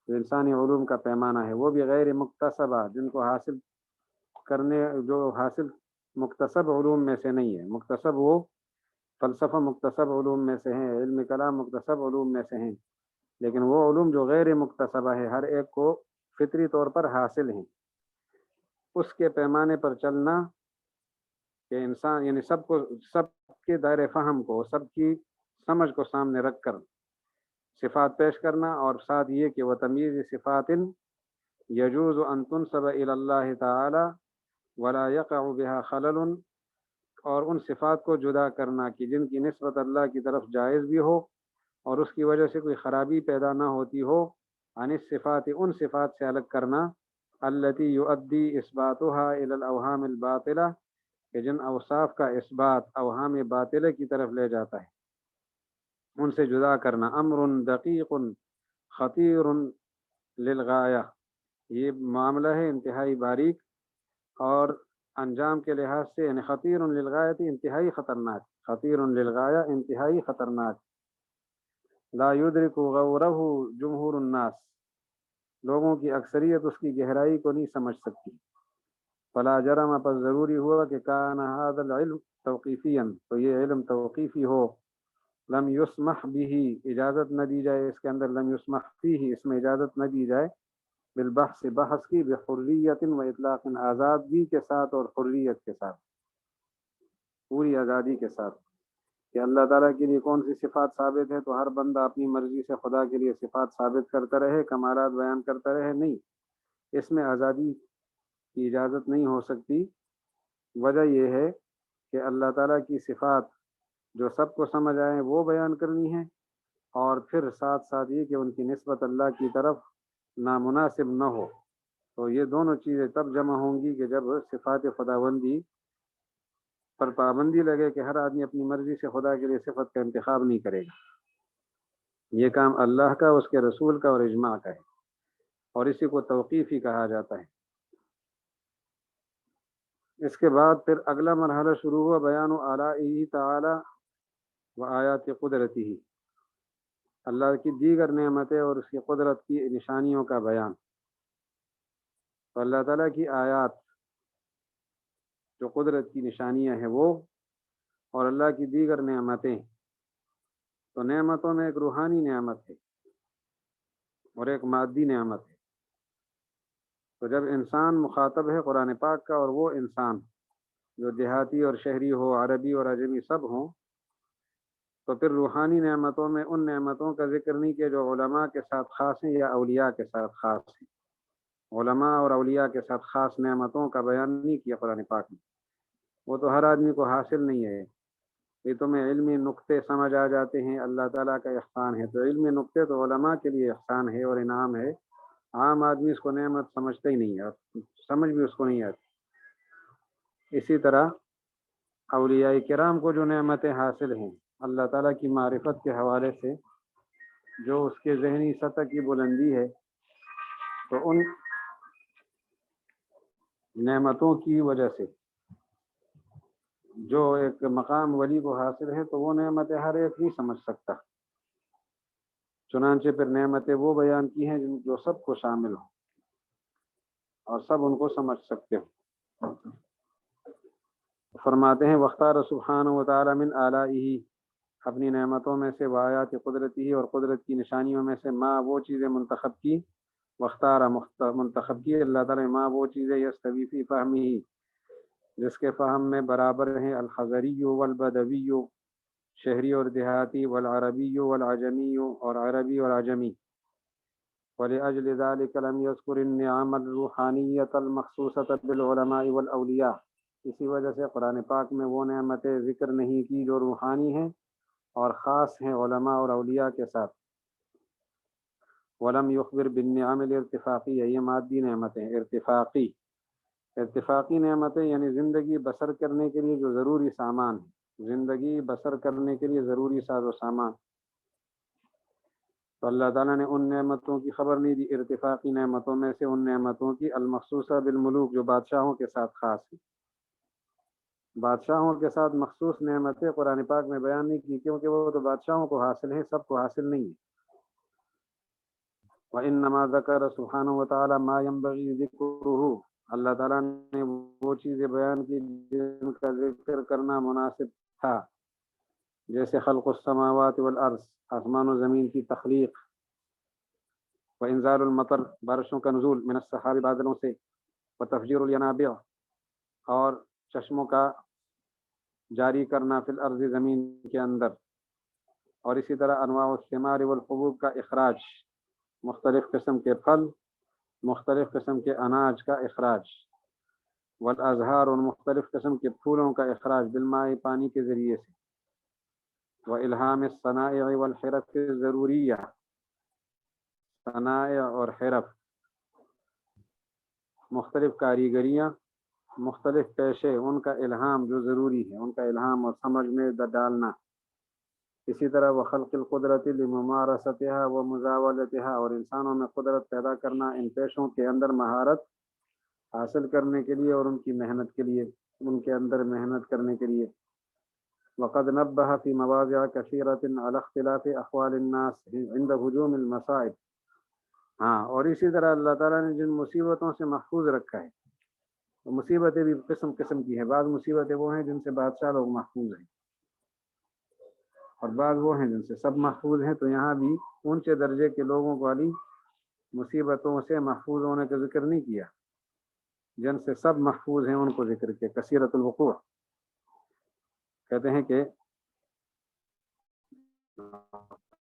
جو انسانی علوم کا پیمانہ ہے وہ بھی غیر مکتسبہ، جن کو حاصل کرنے، جو حاصل مکتسب علوم میں سے نہیں ہے۔ مکتسب وہ فلسفہ مکتسب علوم میں سے ہیں، علم کلام مکتسب علوم میں سے ہیں، لیکن وہ علوم جو غیر مکتسبہ ہے، ہر ایک کو فطری طور پر حاصل ہیں، اس کے پیمانے پر چلنا کہ انسان یعنی سب کے دائرے فہم کو، سب کی سمجھ کو سامنے رکھ کر صفات پیش کرنا، اور ساتھ یہ کہ وتمییز صفات یجوز ان تنسب الی اللہ تعالی ولا یقع بها خلل، اور ان صفات کو جدا کرنا کہ جن کی نسبت اللہ کی طرف جائز بھی ہو اور اس کی وجہ سے کوئی خرابی پیدا نہ ہوتی ہو، عن الصفات، ان صفات سے الگ کرنا، التي يؤدي اثباتها الى الاوهام الباطلہ، کہ جن اوصاف کا اثبات اوہام باطلہ کی طرف لے جاتا ہے، ان سے جدا کرنا۔ امر دقیق خطیر للغایہ، یہ معاملہ ہے انتہائی باریک اور انجام کے لحاظ سے، یعنی خطیر للغایہ، انتہائی خطرناک، خطیر للغایہ، انتہائی خطرناک۔ لا یدرک غورہ جمہور الناس، لوگوں کی اکثریت اس کی گہرائی کو نہیں سمجھ سکتی۔ فلا جرم، پس ضروری ہوا کہ کان هذا العلم توقیفیا، تو یہ علم توقیفی ہو۔ لم یسمح به، اجازت نہ دی جائے اس کے اندر، لم یسمح فیہ، اس میں اجازت نہ دی جائے، بالبحث، بحث کی، بحریت و اطلاق، آزادگی کے ساتھ اور حریت کے ساتھ، پوری آزادی کے ساتھ، کہ اللہ تعالیٰ کے لیے کون سی صفات ثابت ہے تو ہر بندہ اپنی مرضی سے خدا کے لیے صفات ثابت کرتا رہے، کمالات بیان کرتا رہے، نہیں، اس میں آزادی کی اجازت نہیں ہو سکتی۔ وجہ یہ ہے کہ اللہ تعالیٰ کی صفات جو سب کو سمجھ آئیں وہ بیان کرنی ہے، اور پھر ساتھ ساتھ یہ کہ ان کی نسبت اللہ کی طرف نامناسب نہ ہو۔ تو یہ دونوں چیزیں تب جمع ہوں گی کہ جب صفات خداوندی پر پابندی لگے کہ ہر آدمی اپنی مرضی سے خدا کے لیے صفت کا انتخاب نہیں کرے گا۔ یہ کام اللہ کا، اس کے رسول کا اور اجماع کا ہے، اور اسی کو توقیفی کہا جاتا ہے۔ اس کے بعد پھر اگلا مرحلہ شروع ہوا، بیان آلائہ تعالی و آیات قدرتی، اللہ کی دیگر نعمتیں اور اس کی قدرت کی نشانیوں کا بیان۔ تو اللہ تعالیٰ کی آیات جو قدرت کی نشانیاں ہیں وہ، اور اللہ کی دیگر نعمتیں۔ تو نعمتوں میں ایک روحانی نعمت ہے اور ایک مادی نعمت ہے۔ تو جب انسان مخاطب ہے قرآن پاک کا، اور وہ انسان جو دیہاتی اور شہری ہو، عربی اور عجمی سب ہوں، تو پھر روحانی نعمتوں میں ان نعمتوں کا ذکر نہیں کہ جو علماء کے ساتھ خاص ہیں یا اولیاء کے ساتھ خاص ہیں۔ علماء اور اولیاء کے ساتھ خاص نعمتوں کا بیان نہیں کیا قرآن پاک میں، وہ تو ہر آدمی کو حاصل نہیں ہے۔ یہ تمہیں علمی نقطے سمجھ آ جاتے ہیں، اللہ تعالیٰ کا احسان ہے، تو علمی نقطے تو علماء کے لیے احسان ہے اور انعام ہے، عام آدمی اس کو نعمت سمجھتا ہی نہیں ہے، سمجھ بھی اس کو نہیں آتی۔ اسی طرح اولیاء کرام کو جو نعمتیں حاصل ہیں اللہ تعالیٰ کی معرفت کے حوالے سے، جو اس کے ذہنی سطح کی بلندی ہے، تو ان نعمتوں کی وجہ سے جو ایک مقام ولی کو حاصل ہے، تو وہ نعمتیں ہر ایک نہیں سمجھ سکتا۔ چنانچہ پھر نعمتیں وہ بیان کی ہیں جو سب کو شامل ہوں اور سب ان کو سمجھ سکتے ہوں۔ فرماتے ہیں واختار سبحانہ و تعالی من آلائہ، اپنی نعمتوں میں سے، وآیات قدرتی اور قدرت کی نشانیوں میں سے، ما وہ چیزیں منتخب کی، واختار منتخب کی اللہ تعالی، ما وہ چیزیں یستوی فی فہمہ، جس کے فہم میں برابر ہیں، الحضری والبدوی، شہری اور دیہاتی، والعربی والعجمی، اور عربی اور عجمی۔ وَلِأَجْلِ ذَلِكَ لَمْ يَذْكُرِ النِّعَمَ الرُّوحَانِيَّةَ الْمَخْصُوصَةَ بِالْعُلَمَاءِ وَالْأَوْلِيَاءِ، اسی وجہ سے قرآن پاک میں وہ نعمتیں ذکر نہیں کی جو روحانی ہیں اور خاص ہیں علماء اور اولیاء کے ساتھ۔ وَلَمْ يُخْبِرْ بِالنِّعَمِ الْارْتِفَاقِيَّةِ، یہ مادی نعمتیں، ارتفاقی نعمتیں یعنی زندگی بسر کرنے کے لیے جو ضروری سامان ہے، زندگی بسر کرنے کے لیے ضروری ساز و سامان، تو اللہ تعالیٰ نے ان نعمتوں کی خبر نہیں دی، ارتفاقی نعمتوں میں سے ان نعمتوں کی، المخصوصہ بالملوک، جو بادشاہوں کے ساتھ خاص ہیں۔ بادشاہوں کے ساتھ مخصوص نعمتیں قرآن پاک میں بیان نہیں کی، کیونکہ وہ تو بادشاہوں کو حاصل ہیں، سب کو حاصل نہیں ہے۔ وَإِنَّمَا ذَكَرَ سُبْحَانَهُ وَتَعَالَى مَا يَنبَغِي ذِكْرُهُ، اللہ تعالیٰ نے وہ چیزیں بیان کی جن کا ذکر کرنا مناسب تھا، جیسے خلق السماوات والارض، آسمان و زمین کی تخلیق، وانزال المطر، بارشوں کا نزول، من السحاب، بادلوں سے، وتفجیر الینابع، اور چشموں کا جاری کرنا، فی الارض، زمین کے اندر، اور اسی طرح انواع الثمار والحبوب کا اخراج، مختلف قسم کے پھل، مختلف قسم کے اناج کا اخراج، والازہار، اور مختلف قسم کے پھولوں کا اخراج، بالماء، پانی کے ذریعے سے، والہام الصنائع والحرف الضروریہ، صنائع اور حرف، مختلف کاریگریاں، مختلف پیشے، ان کا الہام جو ضروری ہے، ان کا الہام اور سمجھ میں ڈالنا۔ اسی طرح وخلق القدرت لممارستها ومزاولتها، اور انسانوں میں قدرت پیدا کرنا ان پیشوں کے اندر مہارت حاصل کرنے کے لیے اور ان کی محنت کے لیے، ان کے اندر محنت کرنے کے لیے۔ وقد نبہ فی مواضع کثیرۃ علی اختلاف احوال الناس عند ہجوم المصائب، ہاں، اور اسی طرح اللہ تعالیٰ نے جن مصیبتوں سے محفوظ رکھا ہے، تو مصیبتیں بھی قسم قسم کی ہیں، بعض مصیبتیں وہ ہیں جن سے بادشاہ لوگ محفوظ ہیں، اور بعض وہ ہیں جن سے سب محفوظ ہیں۔ تو یہاں بھی اونچے درجے کے لوگوں والی مصیبتوں سے محفوظ ہونے کا ذکر نہیں کیا، جن سے سب محفوظ ہیں ان کو ذکر کیا، کثیرۃ الوقوع۔ کہتے ہیں کہ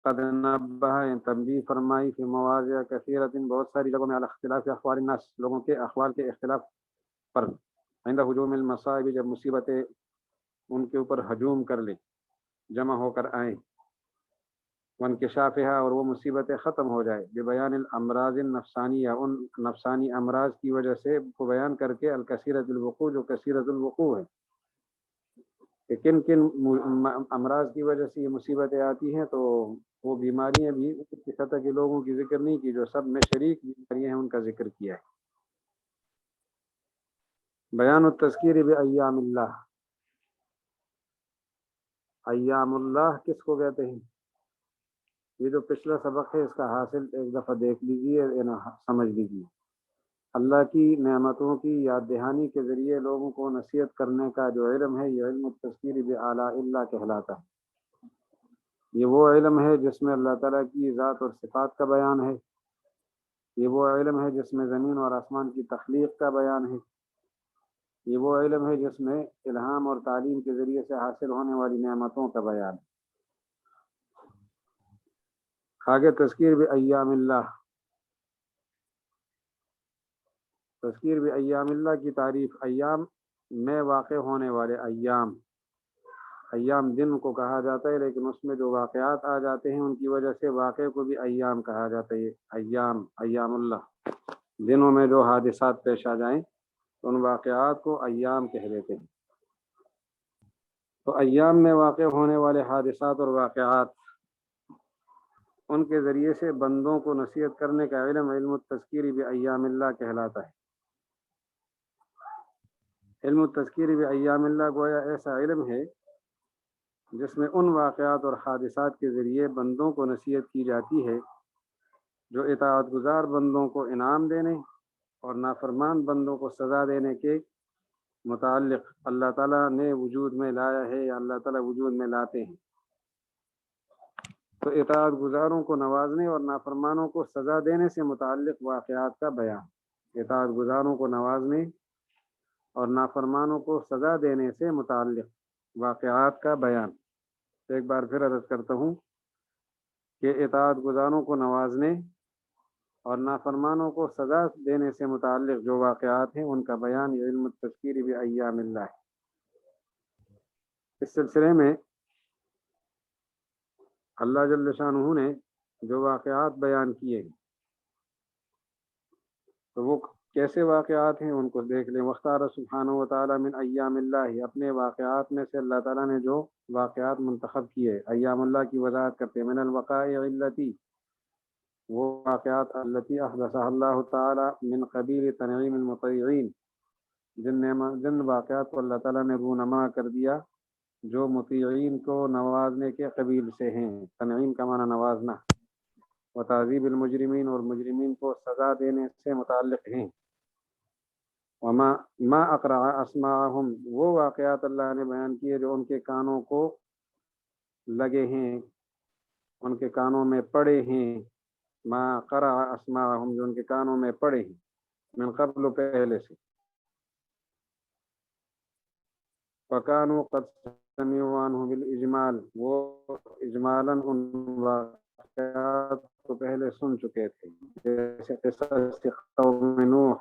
قد نبہ، تنبیہ فرمائی، فی مواضع کثیرۃ، بہت ساری جگہوں میں، علی اختلاف احوال الناس، لوگوں کے احوال کے اختلاف پر، عند ہجوم المصائب، جب مصیبتیں ان کے اوپر ہجوم کر لیں، جمع ہو کر آئیں، وانکشافها، اور وہ مصیبتیں ختم ہو جائے، ببیان الامراض النفسانیہ، ان نفسانی امراض کی وجہ سے کو بیان کر کے، الکثیرۃ الوقوع، جو کثیرۃ الوقوع ہے، کہ کن کن امراض کی وجہ سے یہ مصیبتیں آتی ہیں، تو وہ بیماریاں بھی اس سطح کے لوگوں کی ذکر نہیں کی جو سب میں شریک بیماریاں ہیں، ان کا ذکر کیا ہے۔ بیان التذکیر بایام اللہ، ایام اللہ کس کو کہتے ہیں؟ یہ جو پچھلا سبق ہے اس کا حاصل ایک دفعہ دیکھ لیجیے، سمجھ لیجیے۔ اللہ کی نعمتوں کی یاد دہانی کے ذریعے لوگوں کو نصیحت کرنے کا جو علم ہے، یہ علم التذکیر بآلاء اللہ کہلاتا ہے۔ یہ وہ علم ہے جس میں اللہ تعالیٰ کی ذات اور صفات کا بیان ہے، یہ وہ علم ہے جس میں زمین اور آسمان کی تخلیق کا بیان ہے، یہ وہ علم ہے جس میں الہام اور تعلیم کے ذریعے سے حاصل ہونے والی نعمتوں کا بیان ہے۔ آگے تذکیر بایام اللہ، تذکیر بایام اللہ کی تعریف، ایام میں واقع ہونے والے ایام، ایام دن کو کہا جاتا ہے، لیکن اس میں جو واقعات آ جاتے ہیں ان کی وجہ سے واقعے کو بھی ایام کہا جاتا ہے۔ ایام، ایام اللہ، دنوں میں جو حادثات پیش آ جائیں تو ان واقعات کو ایام کہہ دیتے ہیں۔ تو ایام میں واقع ہونے والے حادثات اور واقعات، ان کے ذریعے سے بندوں کو نصیحت کرنے کا علم، علم التذکیر بایام اللہ کہلاتا ہے۔ علم التذکیر بایام اللہ گویا ایسا علم ہے جس میں ان واقعات اور حادثات کے ذریعے بندوں کو نصیحت کی جاتی ہے جو اطاعت گزار بندوں کو انعام دینے اور نافرمان بندوں کو سزا دینے کے متعلق اللہ تعالیٰ نے وجود میں لایا ہے یا اللہ تعالیٰ وجود میں لاتے ہیں۔ تو اطاعت گزاروں کو نوازنے اور نافرمانوں کو سزا دینے سے متعلق واقعات کا بیان، اطاعت گزاروں کو نوازنے اور نافرمانوں کو سزا دینے سے متعلق واقعات کا بیان۔ ایک بار پھر عرض کرتا ہوں کہ اطاعت گزاروں کو نوازنے اور نافرمانوں کو سزا دینے سے متعلق جو واقعات ہیں ان کا بیان یہ علم التذکیر بایام اللہ ہے۔ اس سلسلے میں اللہ جل شانہ نے جو واقعات بیان کیے ہیں تو وہ کیسے واقعات ہیں ان کو دیکھ لیں۔ مختار سبحانہ و تعالیٰ من ایام اللہ، اپنے واقعات میں سے اللہ تعالیٰ نے جو واقعات منتخب کیے، ایام اللہ کی وضاحت کرتے ہیں۔ من الوقائع التی، وہ واقعات التی احدثها اللہ تعالیٰ من قبیل تنعیم المطیعین، جن واقعات کو اللہ تعالیٰ نے رونما کر دیا جو مطیعین کو نوازنے کے قبیل سے ہیں، تنعیم کا معنی نوازنا، و تعذیب المجرمین، اور مجرمین کو سزا دینے سے متعلق ہیں۔ وما ما اقرع اسماءہم، وہ واقعات اللہ نے بیان کیے جو ان کے کانوں کو لگے ہیں، ان کے کانوں میں پڑے ہیں۔ ما قرع اسماءہم، جو ان کے کانوں میں پڑے ہیں، من قبل، پہلے سے۔ فَكَانُوا قَدْ سَمِعُوا عَنْهُ بِالْإِجْمَالِ، وہ اجمالاً ان واقعات کو پہلے سن چکے تھے، جیسے قصہ قوم نوح،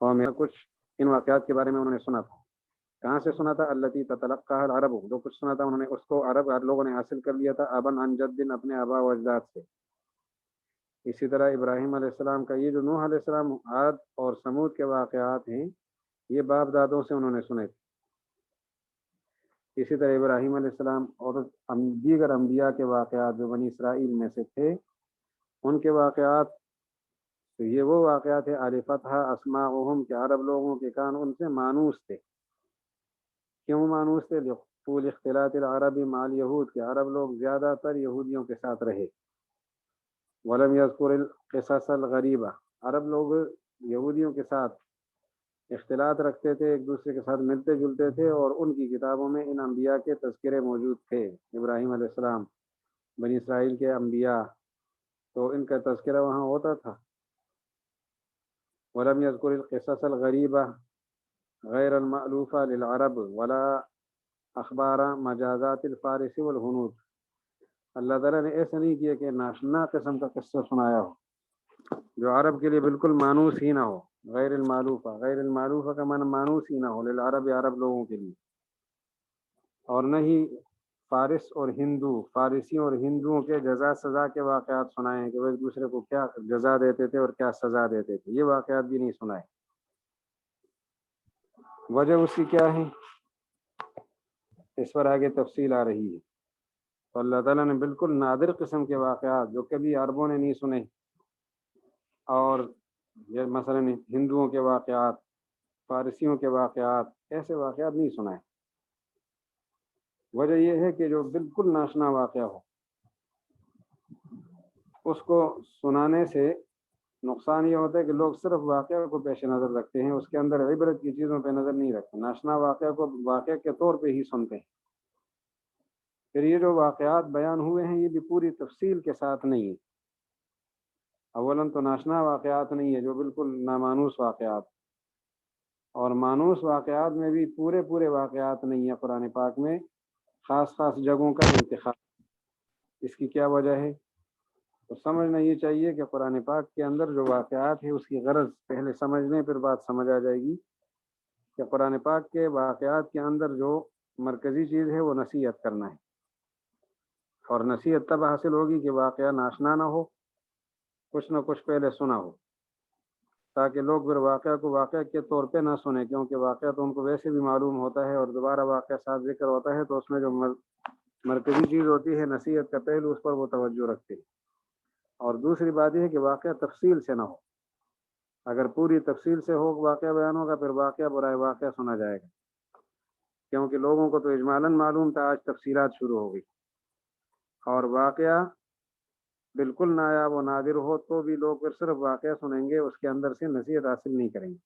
قوم کچھ ان واقعات کے بارے میں انہوں نے سنا تھا۔ کہاں سے سنا تھا؟ التی تتلقاها العرب، جو کچھ سنا تھا انہوں نے اس کو عرب لوگوں نے حاصل کر لیا تھا، ابن عن جد، اپنے آبا و اجداد سے۔ اسی طرح ابراہیم علیہ السلام کا یہ جو نوح علیہ السلام، عاد اور سمود کے واقعات ہیں، یہ باپ دادوں سے انہوں نے سنے تھے۔ اسی طرح ابراہیم علیہ السلام اور دیگر انبیاء کے واقعات جو بنی اسرائیل میں سے تھے ان کے واقعات، تو یہ وہ واقعات ہیں عرفتھا اسماءہم، کہ عرب لوگوں کے کان ان سے مانوس تھے۔ کیوں مانوس تھے؟ طول اختلاط العرب مع الیہود، کہ عرب لوگ زیادہ تر یہودیوں کے ساتھ رہے۔ ولم یذکر القصص الغریبہ، عرب لوگ یہودیوں کے ساتھ اختلاط رکھتے تھے، ایک دوسرے کے ساتھ ملتے جلتے تھے، اور ان کی کتابوں میں ان انبیاء کے تذکرے موجود تھے، ابراہیم علیہ السلام، بنی اسرائیل کے انبیاء، تو ان کا تذکرہ وہاں ہوتا تھا۔ ولم یذکر القصص الغریبہ غیر المألوفہ للعرب ولا اخبار مجازات الفارس والہنود، اللہ تعالیٰ نے ایسا نہیں کیا کہ ناشنا قسم کا قصہ سنایا ہو جو عرب کے لیے بالکل مانوس ہی نہ ہو۔ غیر المعلوفہ، غیر المعلوفہ کا معنی مانوس ہی نہ ہو، للعرب، عرب لوگوں کے لیے، اور نہ ہی فارس اور ہندو، فارسیوں اور ہندوؤں کے جزا سزا کے واقعات سنائے ہیں کہ وہ ایک دوسرے کو کیا جزا دیتے تھے اور کیا سزا دیتے تھے، یہ واقعات بھی نہیں سنائے۔ وجہ اس کی کیا ہے؟ اس پر آگے تفصیل آ رہی ہے۔ تو اللہ تعالیٰ نے بالکل نادر قسم کے واقعات جو کبھی عربوں نے نہیں سنے، اور مثلا ہندوؤں کے واقعات، فارسیوں کے واقعات، ایسے واقعات نہیں سنائے۔ وجہ یہ ہے کہ جو بالکل ناشنا واقعہ ہو اس کو سنانے سے نقصان یہ ہوتا ہے کہ لوگ صرف واقعہ کو پیش نظر رکھتے ہیں، اس کے اندر عبرت کی چیزوں پہ نظر نہیں رکھتے، ناشنا واقعہ کو واقعہ کے طور پہ ہی سنتے ہیں۔ پھر یہ جو واقعات بیان ہوئے ہیں یہ بھی پوری تفصیل کے ساتھ نہیں ہے۔ اولاً تو ناشنا واقعات نہیں ہے، جو بالکل نامانوس واقعات، اور مانوس واقعات میں بھی پورے واقعات نہیں ہے قرآن پاک میں، خاص جگہوں کا انتخاب۔ اس کی کیا وجہ ہے؟ تو سمجھنا یہ چاہیے کہ قرآن پاک کے اندر جو واقعات ہے اس کی غرض پہلے سمجھ لیں، پھر بات سمجھ آ جائے گی کہ قرآن پاک کے واقعات کے اندر جو مرکزی چیز ہے وہ نصیحت کرنا ہے، اور نصیحت تب حاصل ہوگی کہ واقعہ ناشنا نہ ہو، کچھ نہ کچھ پہلے سنا ہو، تاکہ لوگ پھر واقعہ کو واقعہ کے طور پہ نہ سنیں، کیونکہ واقعہ تو ان کو ویسے بھی معلوم ہوتا ہے، اور دوبارہ واقعہ ساتھ ذکر ہوتا ہے تو اس میں جو مرکزی چیز ہوتی ہے نصیحت کا پہلو، اس پر وہ توجہ رکھتے ہیں۔ اور دوسری بات یہ ہے کہ واقعہ تفصیل سے نہ ہو، اگر پوری تفصیل سے ہو واقعہ بیان ہوگا پھر واقعہ برائے واقعہ سنا جائے گا، کیونکہ لوگوں کو تو اجمالاً معلوم تھا، آج تفصیلات شروع ہو گئی، اور واقعہ بالکل نایاب و نادر ہو تو بھی لوگ پھر صرف واقعہ سنیں گے، اس کے اندر سے نصیحت حاصل نہیں کریں گے۔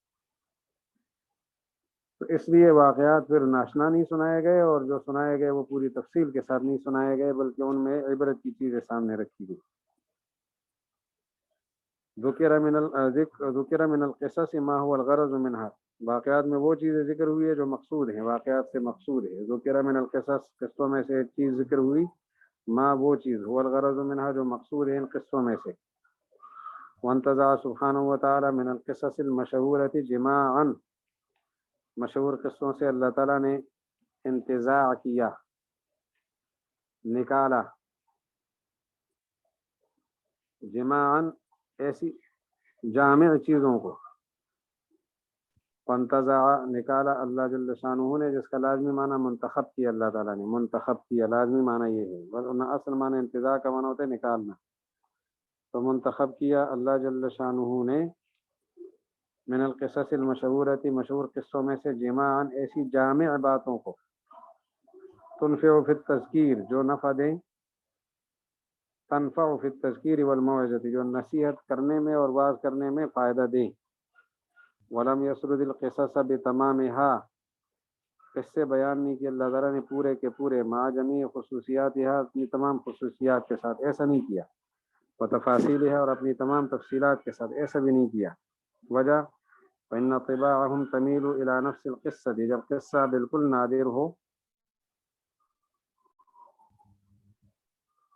تو اس لیے واقعات پھر ناشنا نہیں سنائے گئے، اور جو سنائے گئے وہ پوری تفصیل کے ساتھ نہیں سنائے گئے، بلکہ ان میں عبرت کی چیزیں سامنے رکھی گئی۔ ذکر من القصص ما هو الغرض منها، واقعات میں وہ چیزیں ذکر ہوئی ہے جو مقصود ہیں، واقعات سے مقصود ہے۔ ذکر من القصص، قصوں میں سے ایک چیز ذکر ہوئی، ما وہ چیز، هو الغرض منها جو مقصود ہے ان قصوں میں سے۔ وانتزع سبحانہ وتعالی من القصص المشہورة جماعا، مشہور قصوں سے اللہ تعالیٰ نے انتزاع کیا، نکالا، جماعا ایسی جامع چیزوں کو، فانتزع نکالا اللہ جل شانہ نے، جس کا لازمی معنی منتخب کیا، اللہ تعالیٰ نے منتخب کیا، لازمی معنی یہ ہے، ورنہ اصل معنی انتزاع کا معنی ہوتا ہے نکالنا، تو منتخب کیا اللہ جل شانہ نے من القصص المشہورۃ، مشہور قصوں میں سے، جماعا ایسی جامع باتوں کو، تنفع فی التذکیر جو نفع دیں، تنفع فی التذکیر والموعظۃ جو نصیحت کرنے میں اور واعظ کرنے میں فائدہ دیں، ولم یسرد القصص بتمامها، قصے بیان نہیں کیا اللہ تعالیٰ نے پورے کے پورے، مع جمیع خصوصیاتها اپنی تمام خصوصیات کے ساتھ، ایسا نہیں کیا، وتفاصیلها اور اپنی تمام تفصیلات کے ساتھ، ایسا بھی نہیں کیا۔ وجہ فإن طباعهم تمیل إلى نفس القصة، جب قصہ بالکل نادر ہو،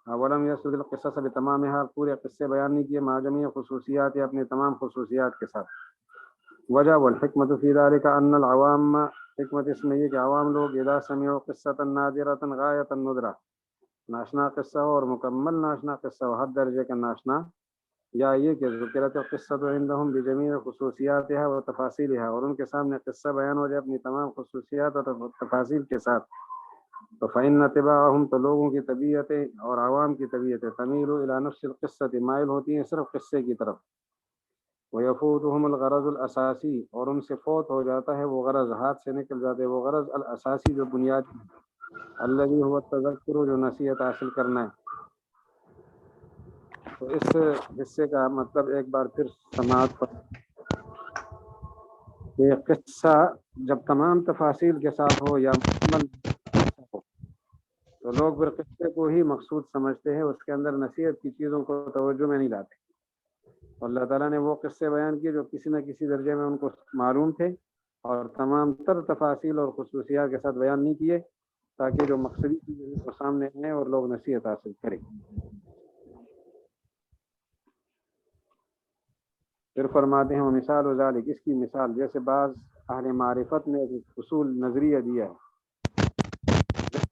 ولم یسرد القصص بتمامها پورے قصے بیان نہیں کیے، مع جمیع خصوصیات اپنے تمام خصوصیات کے ساتھ۔ وجہ والحکمت فی ذلک ان العوام، حکمت اس میں یہ کہ عوام لوگ اذا سمعوا قصۃ نادرۃ غایۃ الندرہ، ناشنا قصہ ہو اور مکمل ناشنا قصہ ہو، حد درجے کا ناشنا، یا یہ کہ ذکرت القصۃ عندهم بجمیع خصوصیاتها وتفاصیلها، اور ان کے سامنے قصہ بیان ہو جائے اپنی تمام خصوصیات اور تفاصیل کے ساتھ، تو فإن طباعهم، تو لوگوں کی طبیعتیں اور عوام کی طبیعتیں، تمیل إلى نفس القصۃ مائل ہوتی ہیں صرف قصے کی طرف، ويفوتهم الغرض الاساسی، اور ان سے فوت ہو جاتا ہے وہ غرض، ہاتھ سے نکل جاتے ہیں وہ غرض الاساسی جو بنیادی، الذي هو التذکر جو نصیحت حاصل کرنا ہے۔ تو اس حصے کا مطلب ایک بار پھر سماعت پر، یہ قصہ جب تمام تفاصیل کے ساتھ ہو یا مکمل ہو تو لوگ پھر قصے کو ہی مقصود سمجھتے ہیں، اس کے اندر نصیحت کی چیزوں کو توجہ میں نہیں لاتے۔ اللہ تعالیٰ نے وہ قصے بیان کیے جو کسی نہ کسی درجے میں ان کو معلوم تھے، اور تمام تر تفاصیل اور خصوصیات کے ساتھ بیان نہیں کیے، تاکہ جو مقصدی چیزیں وہ سامنے آئیں اور لوگ نصیحت حاصل کریں۔ پھر فرماتے ہیں مثال ذالک، اس کی مثال جیسے بعض اہل معرفت نے ایک اصول نظریہ دیا ہے،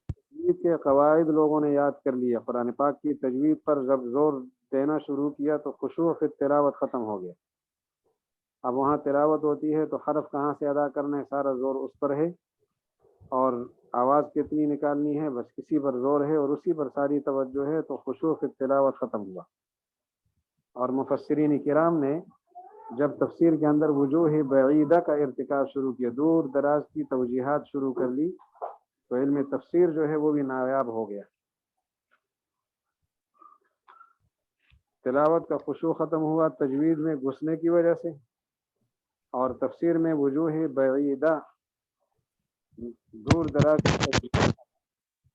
تجوید کے قواعد لوگوں نے یاد کر لیا، قرآن پاک کی تجوید پر جب زور دینا شروع کیا تو خشوع فی تلاوت ختم ہو گیا۔ اب وہاں تلاوت ہوتی ہے تو حرف کہاں سے ادا کرنا ہے، سارا زور اس پر ہے اور آواز کتنی نکالنی ہے بس کسی پر زور ہے اور اسی پر ساری توجہ ہے، تو خشوع فی التلاوت ختم ہوا۔ اور مفسرین کرام نے جب تفسیر کے اندر وجوہ بعیدہ کا ارتکاب شروع کیا، دور دراز کی توجیحات شروع کر لی، تو علم تفسیر جو ہے وہ بھی نایاب ہو گیا۔ تلاوت کا خشوع ختم ہوا تجوید میں گھسنے کی وجہ سے، اور تفسیر میں وجوہ بعیدہ دور دراز کی توجیحات،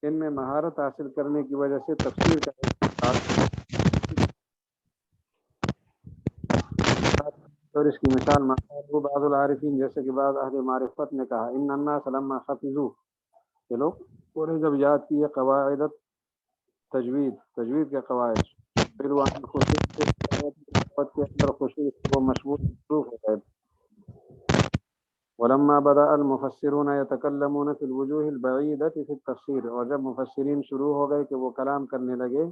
ان میں مہارت حاصل کرنے کی وجہ سے تفسیر کا اور اس کی مثال وہ بعض العارفین جیسے کہ بعض اہل معرفت نے کہا، ان الناس لما حفظوا، کہ لوگ پورے جب یاد کیے قواعد تجوید کے قواعد، پھر وہ کے اندر خوشی وہ مشغول ہو گئے۔ ولما بدأ المفسرون يتكلمون في الوجوه البعيدة في التفسير، اور جب مفسرین شروع ہو گئے کہ وہ کلام کرنے لگے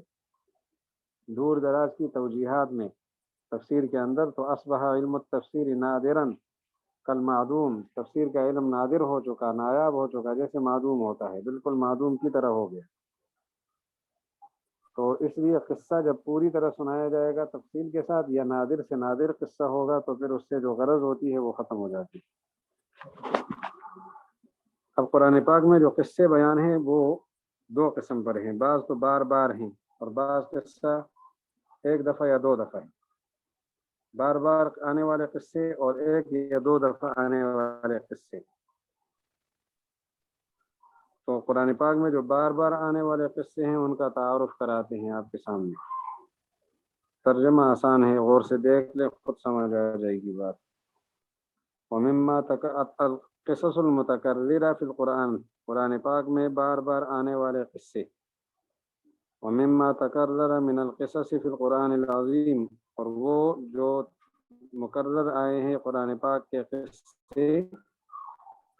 دور دراز کی توجیحات میں تفسیر کے اندر، تو اصبح علم التفسیر نادرا کالمعدوم، تفسیر کا علم نادر ہو چکا، نایاب ہو چکا، جیسے معدوم ہوتا ہے، بالکل معدوم کی طرح ہو گیا۔ تو اس لیے قصہ جب پوری طرح سنایا جائے گا تفصیل کے ساتھ، یا نادر سے نادر قصہ ہوگا، تو پھر اس سے جو غرض ہوتی ہے وہ ختم ہو جاتی ہے۔ اب قرآن پاک میں جو قصے بیان ہیں وہ دو قسم پر ہیں، بعض تو بار بار ہیں اور بعض قصہ ایک دفعہ یا دو دفعہ ہیں، بار بار آنے والے قصے اور ایک یا دو دفعہ آنے والے قصے۔ تو قرآن پاک میں جو بار بار آنے والے قصے ہیں ان کا تعارف کراتے ہیں آپ کے سامنے۔ ترجمہ آسان ہے، غور سے دیکھ لیں خود سمجھ آ جائے گی بات۔ ومما القصص المتکررہ فی القرآن، قرآن پاک میں بار بار آنے والے قصے۔ ومما تکرر من القصص فی القرآن العظیم، اور وہ جو مکرر آئے ہیں قرآن پاک کے قصے،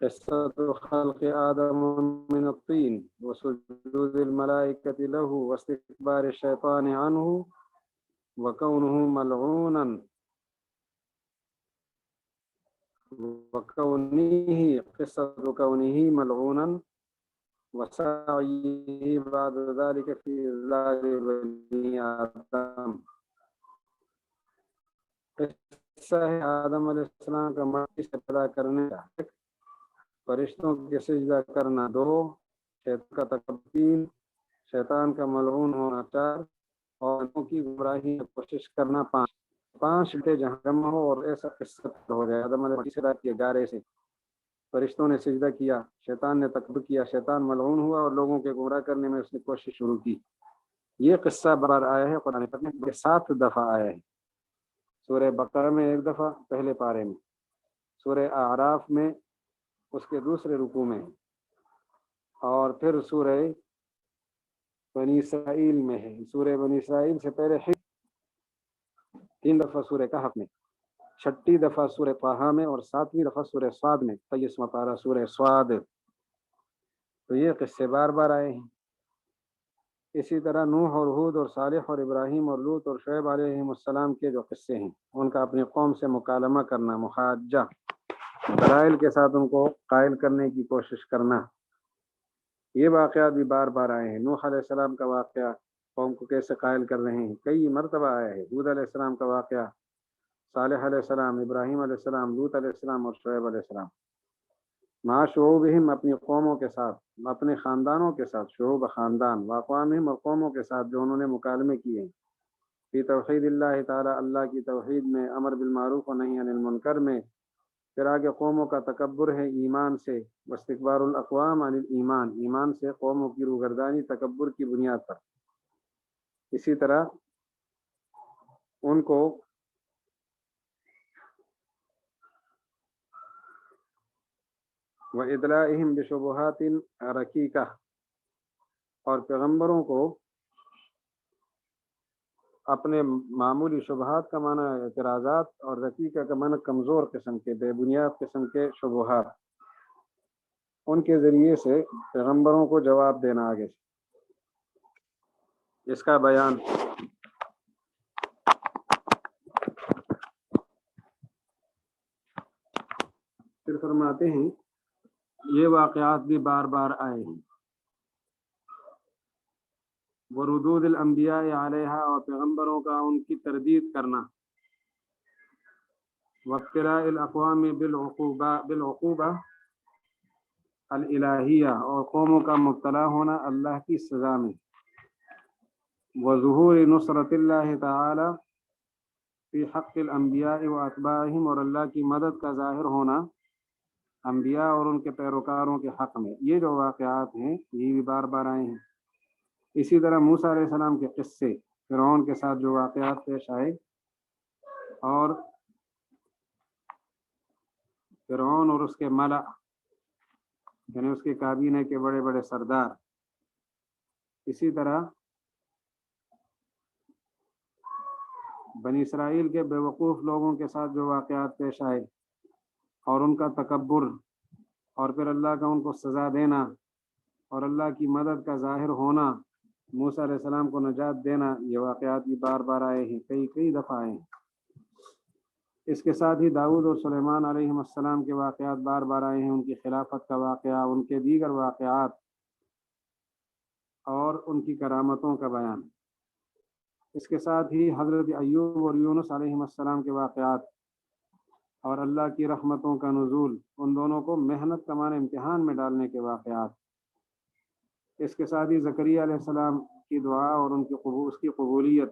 قصۃ خلق آدم من الطین وسجود الملائکۃ له واستکبار الشیطان عنہ وکونہ ملعونا قصۃ کونہ ملعونا وسعیہ بعد ذلک فی اضلال بنی آدم، قصہ ہے آدم علیہ السلام کا مٹی سے پیدا کرنے کا، فرشتوں کے سجدہ کرنا 2، شیطان کا تکبر، شیطان کا ملعون ہونا 4، اور ان کی گمراہی کی کوشش کرنا 5 بیٹے جہاں جمع ہو اور ایسا قصہ ہو جائے۔ آدم علیہ السلام کے گارے سے فرشتوں نے سجدہ کیا، شیطان نے تکبر کیا، شیطان ملعون ہوا اور لوگوں کے گمراہ کرنے میں اس نے کوشش شروع کی۔ یہ قصہ بار آیا ہے قرآن پاک میں 7 دفعہ آیا ہے۔ سورہ بقرہ میں 1 دفعہ پہلے پارے میں، سورہ اعراف میں اس کے دوسرے رکوع میں، اور پھر سورہ بنی اسرائیل میں ہے، سورہ بنی اسرائیل سے پہلے 3 دفعہ سورہ کہف میں، 6 دفعہ سورہ طٰہٰ میں، اور 7ویں دفعہ سورہ صاد میں، 23واں پارہ سورہ صاد۔ تو یہ قصے بار بار آئے ہیں۔ اسی طرح نوح اور ہود اور صالح اور ابراہیم اور لوط اور شعیب علیہ السلام کے جو قصے ہیں ان کا اپنی قوم سے مکالمہ کرنا، محاجہ، دلائل کے ساتھ ان کو قائل کرنے کی کوشش کرنا، یہ واقعات بھی بار بار آئے ہیں۔ نوح علیہ السلام کا واقعہ قوم کو کیسے قائل کر رہے ہیں کئی مرتبہ آیا ہے۔ ہود علیہ السلام کا واقعہ، صالح علیہ السلام، ابراہیم علیہ السلام، لوط علیہ السلام اور شعیب علیہ السلام، مع شعوبہم، اپنی قوموں کے ساتھ، اپنے خاندانوں کے ساتھ، شعوب خاندان، واقوامہم، اور قوموں کے ساتھ جو انہوں نے مکالمے کیے ہیں، فی توحید اللہ تعالی، اللہ کی توحید میں، امر بالمعروف و نہی عن المنکر میں، پھر آگے قوموں کا تکبر ہے ایمان سے، واستکبار الاقوام عن الایمان، ایمان سے قوموں کی روگردانی تکبر کی بنیاد پر۔ اسی طرح ان کو وَإِدْلَائِهِمْ بِشُبُهَاتٍ رَقِیقَةٍ، اور پیغمبروں کو اپنے معمولی شبہات کا معنی اعتراضات، اور رقیقہ کا معنی کمزور قسم کے، بے بنیاد قسم کے شبہات، ان کے ذریعے سے پیغمبروں کو جواب دینا آگے سے، اس کا بیان۔ پھر فرماتے ہیں یہ واقعات بھی بار بار آئے ہیں. وردود الانبیاء علیہا، اور پیغمبروں کا ان کی تردید کرنا. وابتلاء الاقوام بالعقوبہ الالہیہ، اور قوموں کا مبتلا ہونا اللہ کی سزا میں. وظہور نصرت اللہ تعالی فی حق الانبیاء و اتباعہم، اور اللہ کی مدد کا ظاہر ہونا انبیاء اور ان کے پیروکاروں کے حق میں. یہ جو واقعات ہیں یہ بھی بار بار آئے ہیں. اسی طرح موسیٰ علیہ السلام کے قصے، فرعون کے ساتھ جو واقعات پیش آئے، اور فرعون اور اس کے ملا، یعنی اس کے کابینہ کے بڑے بڑے سردار. اسی طرح بنی اسرائیل کے بیوقوف لوگوں کے ساتھ جو واقعات پیش آئے اور ان کا تکبر، اور پھر اللہ کا ان کو سزا دینا اور اللہ کی مدد کا ظاہر ہونا، موسیٰ علیہ السلام کو نجات دینا، یہ واقعات بھی بار بار آئے ہیں، کئی دفعہ آئے ہیں. اس کے ساتھ ہی داؤد اور سلیمان علیہ السلام کے واقعات بار بار آئے ہیں، ان کی خلافت کا واقعہ، ان کے دیگر واقعات اور ان کی کرامتوں کا بیان. اس کے ساتھ ہی حضرت ایوب اور یونس علیہ السلام کے واقعات اور اللہ کی رحمتوں کا نزول، ان دونوں کو محنت کا معنی امتحان میں ڈالنے کے واقعات. اس کے ساتھ ہی زکریا علیہ السلام کی دعا اور اس کی قبولیت.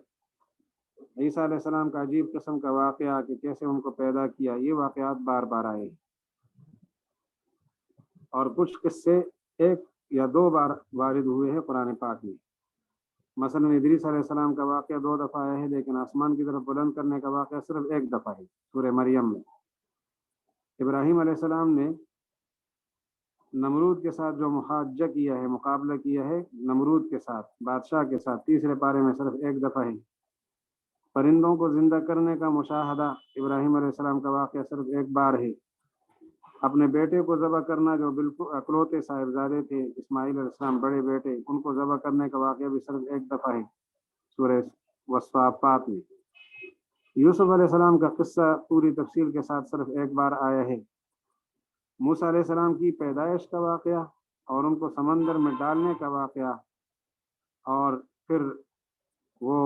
عیسیٰ علیہ السلام کا عجیب قسم کا واقعہ کہ کیسے ان کو پیدا کیا، یہ واقعات بار بار آئے. اور کچھ قصے ایک یا دو بار وارد ہوئے ہیں قرآن پاک میں. مثلا ادریس علیہ السلام کا واقعہ 2 دفعہ آیا ہے، لیکن آسمان کی طرف بلند کرنے کا واقعہ صرف 1 دفعہ ہے، سورہ مریم میں. ابراہیم علیہ السلام نے نمرود کے ساتھ جو محاجہ کیا ہے، مقابلہ کیا ہے نمرود کے ساتھ، بادشاہ کے ساتھ، 3 پارے میں صرف 1 دفعہ ہے. پرندوں کو زندہ کرنے کا مشاہدہ، ابراہیم علیہ السلام کا واقعہ صرف 1 بار ہے. اپنے بیٹے کو ذبح کرنا، جو بالکل اکلوتے صاحبزادے تھے اسماعیل علیہ السلام بڑے بیٹے، ان کو ذبح کرنے کا واقعہ بھی صرف 1 دفعہ ہے، سورہ والصافات میں. یوسف علیہ السلام کا قصہ پوری تفصیل کے ساتھ صرف 1 بار آیا ہے. موسیٰ علیہ السلام کی پیدائش کا واقعہ اور ان کو سمندر میں ڈالنے کا واقعہ، اور پھر وہ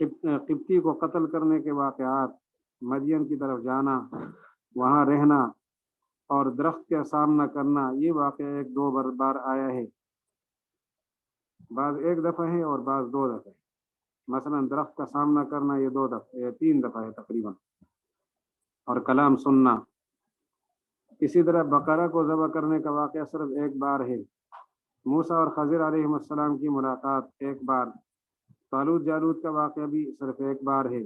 قبطی کو قتل کرنے کے واقعات، مدین کی طرف جانا، وہاں رہنا اور درخت کا سامنا کرنا، یہ واقعہ 1-2 بار آیا ہے. بعض 1 دفعہ ہے اور بعض 2 دفعہ ہے. مثلا درخت کا سامنا کرنا یہ 2 دفعہ یا 3 دفعہ ہے تقریباً، اور کلام سننا. اسی طرح بقرہ کو ذبح کرنے کا واقعہ صرف 1 بار ہے. موسیٰ اور خضر علیہ السلام کی ملاقات 1 بار. طالوت جالوت کا واقعہ بھی صرف 1 بار ہے.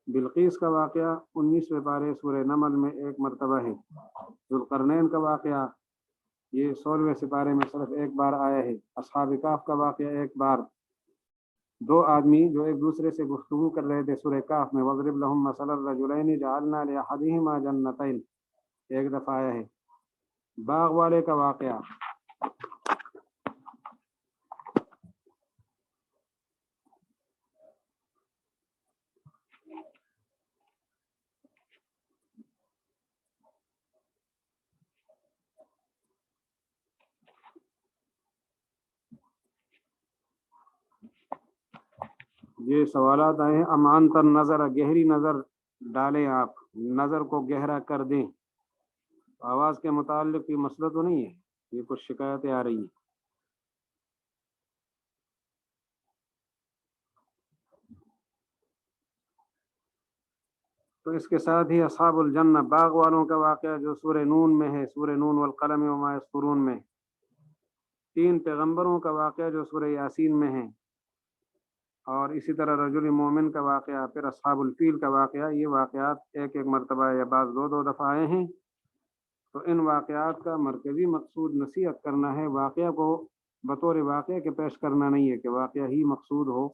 بلقیس کا واقعہ 19 پارے سورہ نمل میں 1 مرتبہ ہے. ذوالقرنین کا واقعہ یہ 16 سپارے میں صرف 1 بار آیا ہے. اصحاب کہف کا واقعہ 1 بار. 2 آدمی جو ایک دوسرے سے گفتگو کر رہے تھے سورہ کہف میں، وَاضْرِبْ لَهُم مَثَلَ الرَّجُلَيْنِ جَعَلْنَا لِأَحَدِهِمَا جَنَّتَيْنِ، 1 دفعہ آیا ہے. باغ والے کا واقعہ، یہ سوالات آئے ہیں. امانتر نظر، گہری نظر ڈالیں آپ، نظر کو گہرا کر دیں. آواز کے متعلق کوئی مسئلہ تو نہیں ہے؟ یہ کچھ شکایتیں آ رہی ہیں. تو اس کے ساتھ ہی اصحاب الجنہ، باغ والوں کا واقعہ جو سورہ نون میں ہے، سورہ نون والقلم وما یسطرون میں. 3 پیغمبروں کا واقعہ جو سورہ یاسین میں ہے، اور اسی طرح رجل مومن کا واقعہ، پھر اصحاب الفیل کا واقعہ. یہ واقعات 1 مرتبہ یا بعض 2 دفعہ آئے ہیں. تو ان واقعات کا مرکزی مقصود نصیحت کرنا ہے، واقعہ کو بطور واقعہ کے پیش کرنا نہیں ہے کہ واقعہ ہی مقصود ہو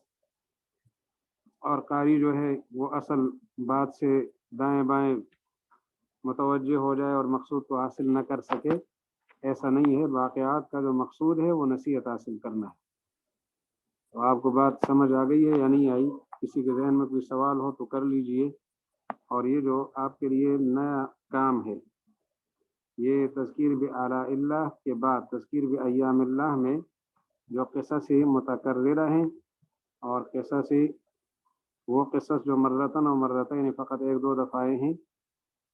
اور قاری جو ہے وہ اصل بات سے دائیں بائیں متوجہ ہو جائے اور مقصود کو حاصل نہ کر سکے. ایسا نہیں ہے. واقعات کا جو مقصود ہے وہ نصیحت حاصل کرنا ہے. تو آپ کو بات سمجھ آ گئی ہے یا نہیں آئی؟ کسی کے ذہن میں کوئی سوال ہو تو کر لیجئے. اور یہ جو آپ کے لیے نیا کام ہے یہ تذکیر بآلاء اللہ کے بعد تذکیر بایام اللہ میں جو قصص متکررہ ہیں اور قصص وہ قصص جو مرتن و مرتين فقط ایک دو دفعہ ہیں،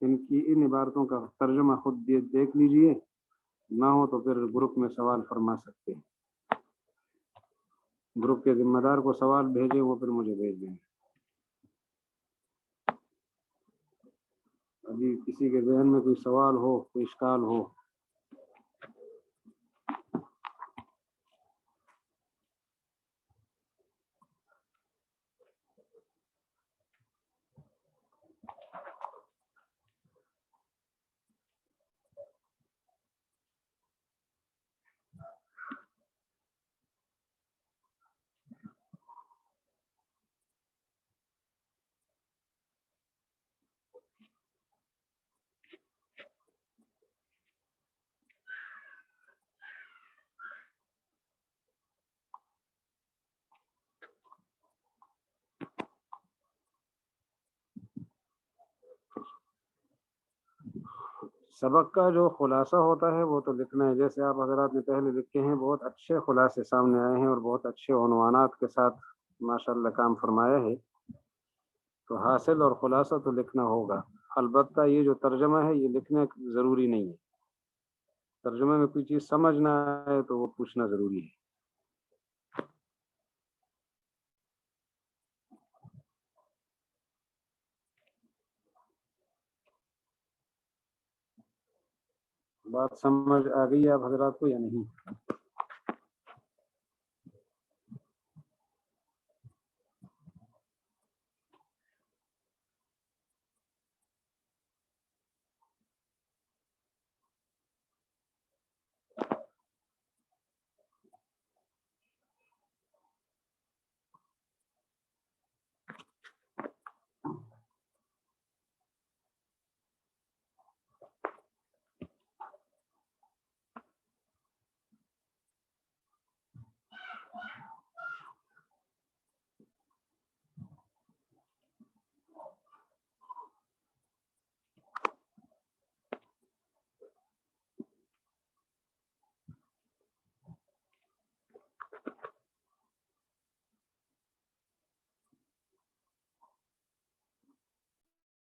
ان عبارتوں کا ترجمہ خود دیکھ لیجئے، نہ ہو تو پھر گروپ میں سوال فرما سکتے ہیں۔ گروپ کے ذمہ دار کو سوال بھیجے، وہ پھر مجھے بھیج دیں۔ ابھی کسی کے ذہن میں کوئی سوال ہو، کوئی اشکال ہو۔ سبق کا جو خلاصہ ہوتا ہے وہ تو لکھنا ہے، جیسے آپ حضرات نے پہلے لکھے ہیں، بہت اچھے خلاصے سامنے آئے ہیں اور بہت اچھے عنوانات کے ساتھ ماشاءاللہ کام فرمایا ہے، تو حاصل اور خلاصہ تو لکھنا ہوگا۔ البتہ یہ جو ترجمہ ہے یہ لکھنا ضروری نہیں ہے، ترجمے میں کوئی چیز سمجھ نہ آئے تو وہ پوچھنا ضروری ہے۔ بات سمجھ آ گئی آپ حضرات کو یا نہیں؟